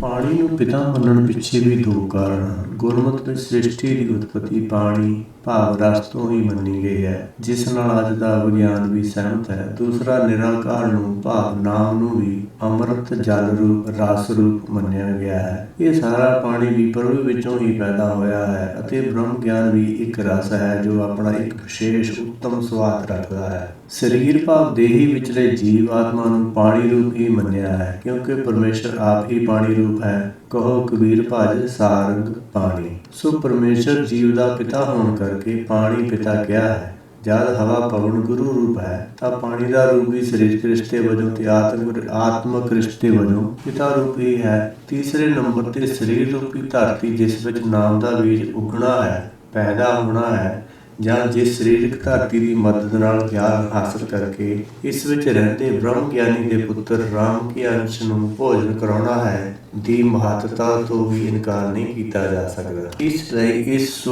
ਪਾਣੀ ਨੂੰ ਪਿਤਾ ਮੰਨਣ ਪਿੱਛੇ ਵੀ ਦੋ ਕਾਰਨ ਹਨ। ਗੁਰਮਤਿ ਵਿੱਚ ਸ੍ਰਿਸ਼ਟੀ ਦੀ ਉਤਪਤੀ ਪਾਣੀ ਭਾਵ ਰਸ ਤੋਂ ਹੀ ਮੰਨੀ ਗਈ ਹੈ, ਜਿਸ ਨਾਲ ਅੱਜ ਦਾ ਵਿਗਿਆਨ ਵੀ ਸਹਿਮਤ ਹੈ। ਦੂਸਰਾ, ਨਿਰਾਕਾਰ ਨੂੰ ਭਾਵ ਨਾਮ ਨੂੰ ਵੀ ਅੰਮ੍ਰਿਤ ਜਲ ਰੂਪ ਰਸ ਰੂਪ ਮੰਨਿਆ ਗਿਆ ਹੈ। ਇਹ ਸਾਰਾ ਪਾਣੀ ਵੀ ਪ੍ਰਭੂ ਵਿੱਚੋਂ ਹੀ ਪੈਦਾ ਹੋਇਆ ਹੈ ਅਤੇ ਬ੍ਰਹਮ ਗਿਆਨ ਵੀ ਇੱਕ ਰਸ ਹੈ ਜੋ ਆਪਣਾ ਇੱਕ ਵਿਸ਼ੇਸ਼ ਉੱਤਮ ਸਵਾਦ ਰੱਖਦਾ ਹੈ। ਸਰੀਰ ਭਾਵ ਦੇਹੀ ਵਿਚਲੇ ਜੀਵ ਆਤਮਾ ਨੂੰ ਪਾਣੀ ਰੂਪ ਹੀ ਮੰਨਿਆ ਹੈ, ਕਿਉਂਕਿ ਪਰਮੇਸ਼ਰ ਆਪ ਹੀ ਪਾਣੀ ਰੂਪ ਹੈ। ਕਹੋ ਕਬੀਰ ਭਜ ਸਾਰੰਗ ਪਾਣੀ। ਸੋ ਪਰਮੇਸ਼ਰ ਜੀਵ ਦਾ ਪਿਤਾ ਹੋਣ ਕਰਕੇ ਪਾਣੀ ਪਿਤਾ ਕਿਹਾ ਹੈ। ਜਦ ਹਵਾ ਪਵਨ ਗੁਰੂ ਰੂਪ ਹੈ ਤਾਂ ਪਾਣੀ ਦਾ ਰੂਪ ਵੀ ਸਰੀਰਕ ਰਿਸ਼ਤੇ ਵਜੋਂ ਤੇ ਆਤਮਕ ਰਿਸ਼ਤੇ ਵਜੋਂ ਪਿਤਾ ਰੂਪ ਹੀ ਹੈ। ਤੀਸਰੇ ਨੰਬਰ ਤੇ ਸਰੀਰ ਰੂਪੀ ਧਰਤੀ, ਜਿਸ ਵਿੱਚ ਨਾਮ ਦਾ ਬੀਜ ਉੱਗਣਾ ਹੈ, ਪੈਦਾ ਹੋਣਾ ਹੈ, ਜਾਂ ਜਿਸ ਸਰੀਰਕ ਧਰਤੀ ਦੀ ਮਦਦ ਨਾਲ ਗਿਆਨ ਹਾਸਲ ਕਰਕੇ ਇਸ ਵਿੱਚ ਰਹਿੰਦੇ ਬ੍ਰਹਮ ਗਿਆਨੀ ਦੇ ਪੁੱਤਰ ਰਾਮ ਕੀ ਅੰਸ਼ ਨੂੰ ਭੋਜਨ ਕਰਾਉਣਾ ਹੈ, ਦੀ ਮਹੱਤਤਾ ਤੋਂ ਵੀ ਇਨਕਾਰ ਨਹੀਂ ਕੀਤਾ ਜਾ ਸਕਦਾ। ਇਸ ਲਈ ਇਸ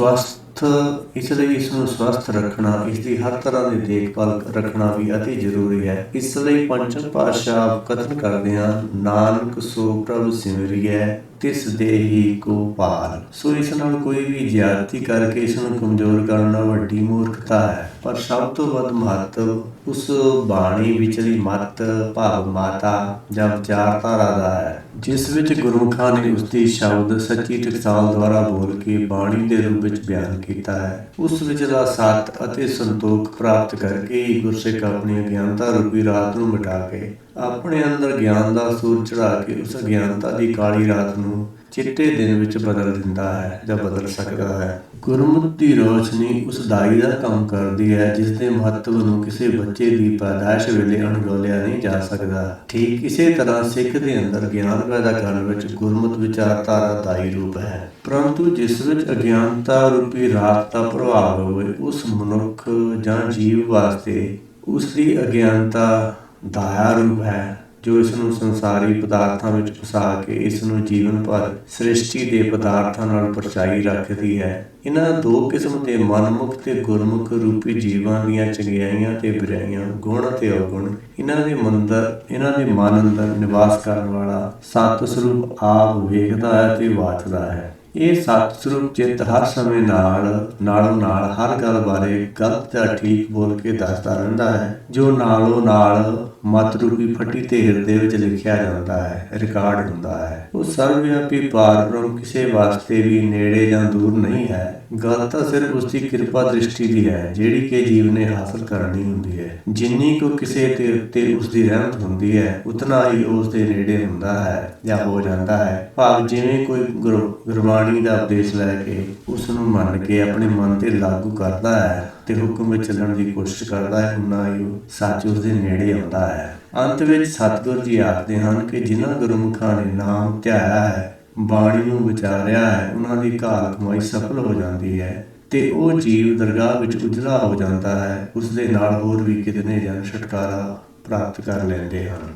ਨੂੰ ਸਵਸਥ ਰੱਖਣਾ, ਇਸ ਦੀ ਹਰ ਤਰ੍ਹਾਂ ਦੀ ਦੇਖਭਾਲ ਰੱਖਣਾ ਵੀ ਅਤੀ ਜ਼ਰੂਰੀ ਹੈ। ਇਸ ਲਈ ਪੰਚਮ ਪਾਤਸ਼ਾਹ ਕਥਨ ਕਰਦੇ ਹਨ, ਨਾਨਕ ਸੋ ਪ੍ਰਭ ਸਿਮਰਿਐ ਤਿਸ ਦੇਹੀ ਕੋ ਪਾਲ। ਸੋ ਇਸ ਨਾਲ ਕੋਈ ਵੀ ਜ਼ਿਆਦਤੀ ਕਰਕੇ ਇਸ ਨੂੰ ਕਮਜ਼ੋਰ ਕਰਨਾ ਵੱਡੀ ਮੂਰਖਤਾ ਹੈ। ਪਰ ਸਭ ਤੋਂ ਵੱਧ ਮਹੱਤਵ ਉਸ ਬਾਣੀ ਵਿਚਲੀ ਮੱਤ ਭਾਵ ਮਾਤਾ ਜਾਂ ਵਿਚਾਰਧਾਰਾ ਦਾ ਹੈ, ਜਿਸ ਵਿੱਚ ਗੁਰਮੁਖਾਂ ਨੇ ਉਸਦੀ ਸ਼ਬਦ ਸੱਚੀ ਟਕਸਾਲ ਦੁਆਰਾ ਬੋਲ ਕੇ ਬਾਣੀ ਦੇ ਰੂਪ ਵਿੱਚ ਬਿਆਨ ਕੀਤਾ ਹੈ। ਉਸ ਵਿਚਲਾ ਸੱਤ ਅਤੇ ਸੰਤੋਖ ਪ੍ਰਾਪਤ ਕਰਕੇ ਹੀ ਗੁਰਸਿੱਖ ਆਪਣੀ ਅਗਿਆਨਤਾ ਰੂਪੀ ਰਾਤ ਨੂੰ ਮਿਟਾ ਕੇ ਆਪਣੇ ਅੰਦਰ ਗਿਆਨ ਦਾ ਸੂਰਜ ਚੜਾ ਕੇ ਉਸ ਅਗਿਆਨਤਾ ਦੀ ਕਾਲੀ ਰਾਤ ਨੂੰ ਚਿੱਟੇ ਦਿਨ ਵਿੱਚ ਬਦਲ ਦਿੰਦਾ ਹੈ ਜਾਂ ਬਦਲ ਸਕਦਾ ਹੈ। ਗੁਰਮਤਿ ਦੀ ਰੋਸ਼ਨੀ ਉਸ ਦਾਈ ਦਾ ਕੰਮ ਕਰਦੀ ਹੈ ਜਿਸ ਦੇ ਮਹੱਤਵ ਨੂੰ ਕਿਸੇ ਬੱਚੇ ਦੀ ਪੈਦਾਇਸ਼ ਵੇਲੇ ਅਣਗੌਲਿਆ ਨਹੀਂ ਜਾ ਸਕਦਾ। ਠੀਕ ਇਸੇ ਤਰ੍ਹਾਂ ਸਿੱਖ ਦੇ ਅੰਦਰ ਗਿਆਨ ਪੈਦਾ ਕਰਨ ਵਿੱਚ ਗੁਰਮਤਿ ਵਿਚਾਰਧਾਰਾ ਦਾਈ ਰੂਪ ਹੈ, ਪਰੰਤੂ ਜਿਸ ਵਿੱਚ ਅਗਿਆਨਤਾ ਰੂਪੀ ਰਾਤ ਦਾ ਪ੍ਰਭਾਵ ਹੋਵੇ ਉਸ ਮਨੁੱਖ ਜਾਂ ਜੀਵ ਵਾਸਤੇ ਉਸ ਦੀ ਅਗਿਆਨਤਾ ਦਾਇਆ ਰੂਪ ਹੈ, ਜੋ ਇਸ ਨੂੰ ਸੰਸਾਰੀ ਪਦਾਰਥਾਂ ਵਿੱਚ ਫਸਾ ਕੇ ਇਸ ਨੂੰ ਜੀਵਨ ਭਰ ਸ੍ਰਿਸ਼ਟੀ ਦੇ ਪਦਾਰਥਾਂ ਨਾਲ ਪਰਚਾਈ ਰੱਖਦੀ ਹੈ। ਇਹਨਾਂ ਦੋ ਕਿਸਮ ਦੇ ਮਨਮੁਖ ਤੇ ਗੁਰਮੁਖ ਰੂਪੀ ਜੀਵਾਂ ਦੀਆਂ ਚੰਗਿਆਈਆਂ ਤੇ ਬੁਰਾਈਆਂ, ਗੁਣ ਤੇ ਔਗੁਣ, ਇਹਨਾਂ ਦੇ ਮਨ ਅੰਦਰ ਨਿਵਾਸ ਕਰਨ ਵਾਲਾ ਸਤ ਸਰੂਪ ਆਪ ਵੇਖਦਾ ਹੈ ਤੇ ਵਾਚਦਾ ਹੈ। ਇਹ ਸਤ ਸਰੂਪ ਚਿੱਤ ਹਰ ਸਮੇਂ ਨਾਲੋਂ ਨਾਲ ਹਰ ਗੱਲ ਬਾਰੇ ਗਲਤ ਜਾਂ ਠੀਕ ਬੋਲ ਕੇ ਦੱਸਦਾ ਰਹਿੰਦਾ ਹੈ, ਜੋ ਨਾਲੋਂ ਨਾਲ ਮਤ ਰੂਪੀ ਫੱਟੀ ਤੇ ਹਿਰਦੇ ਵਿੱਚ ਲਿਖਿਆ ਜਾਂਦਾ ਹੈ, ਰਿਕਾਰਡ ਹੁੰਦਾ ਹੈ। ਉਹ ਸਰਵਵਿਆਪੀ ਪਾਰਬ੍ਰਹਮ ਕਿਸੇ ਵਾਸਤੇ ਵੀ ਨੇੜੇ ਜਾਂ ਦੂਰ ਨਹੀਂ ਹੈ। ਗੱਲ ਤਾਂ ਸਿਰਫ ਉਸ ਦੀ ਕਿਰਪਾ ਦ੍ਰਿਸ਼ਟੀ ਦੀ ਹੈ, ਜਿਹੜੀ ਕਿ ਜੀਵ ਨੇ ਹਾਸਲ ਕਰਨੀ ਹੁੰਦੀ ਹੈ। ਜਿੰਨੀ ਕੁ ਕਿਸੇ ਦੇ ਉੱਤੇ ਉਸ ਦੀ ਰਹਿਮਤ ਹੁੰਦੀ ਹੈ, ਉਤਨਾ ਹੀ ਉਸ ਦੇ ਨੇੜੇ ਹੁੰਦਾ ਹੈ ਜਾਂ ਹੋ ਜਾਂਦਾ ਹੈ। ਭਾਵ ਜਿਵੇਂ ਕੋਈ ਗੁਰਬਾਣੀ ਦਾ ਉਪਦੇਸ਼ ਲੈ ਕੇ ਉਸ ਨੂੰ ਮੰਨ ਕੇ ਆਪਣੇ ਮਨ ਤੇ ਲਾਗੂ ਕਰਦਾ ਹੈ ਤੇ ਹੁਕਮ ਵਿੱਚ ਚੱਲਣ ਦੀ ਕੋਸ਼ਿਸ਼ ਕਰਦਾ ਹੈ, ਉਨਾ ਹੀ ਉਹ ਸੱਚ ਉਸ ਦੇ ਨੇੜੇ ਆਉਂਦਾ ਹੈ। ਅੰਤ ਵਿੱਚ ਸਤਿਗੁਰੂ ਜੀ ਆਖਦੇ ਹਨ ਕਿ ਜਿਨ੍ਹਾਂ ਗੁਰਮੁਖਾਂ ਨੇ ਨਾਮ ਧਿਆਇਆ ਹੈ, ਬਾਣੀ ਨੂੰ ਵਿਚਾਰਿਆ ਹੈ, ਉਹਨਾਂ ਦੀ ਘਾਲ ਕਮਾਈ ਸਫਲ ਹੋ ਜਾਂਦੀ ਹੈ ਤੇ ਉਹ ਜੀਵ ਦਰਗਾਹ ਵਿੱਚ ਉਜਲਾ ਹੋ ਜਾਂਦਾ ਹੈ। ਉਸ ਦੇ ਨਾਲ ਹੋਰ ਵੀ ਕਿਤਨੇ ਜਨ ਛੁਟਕਾਰਾ ਪ੍ਰਾਪਤ ਕਰ ਲੈਂਦੇ ਹਨ।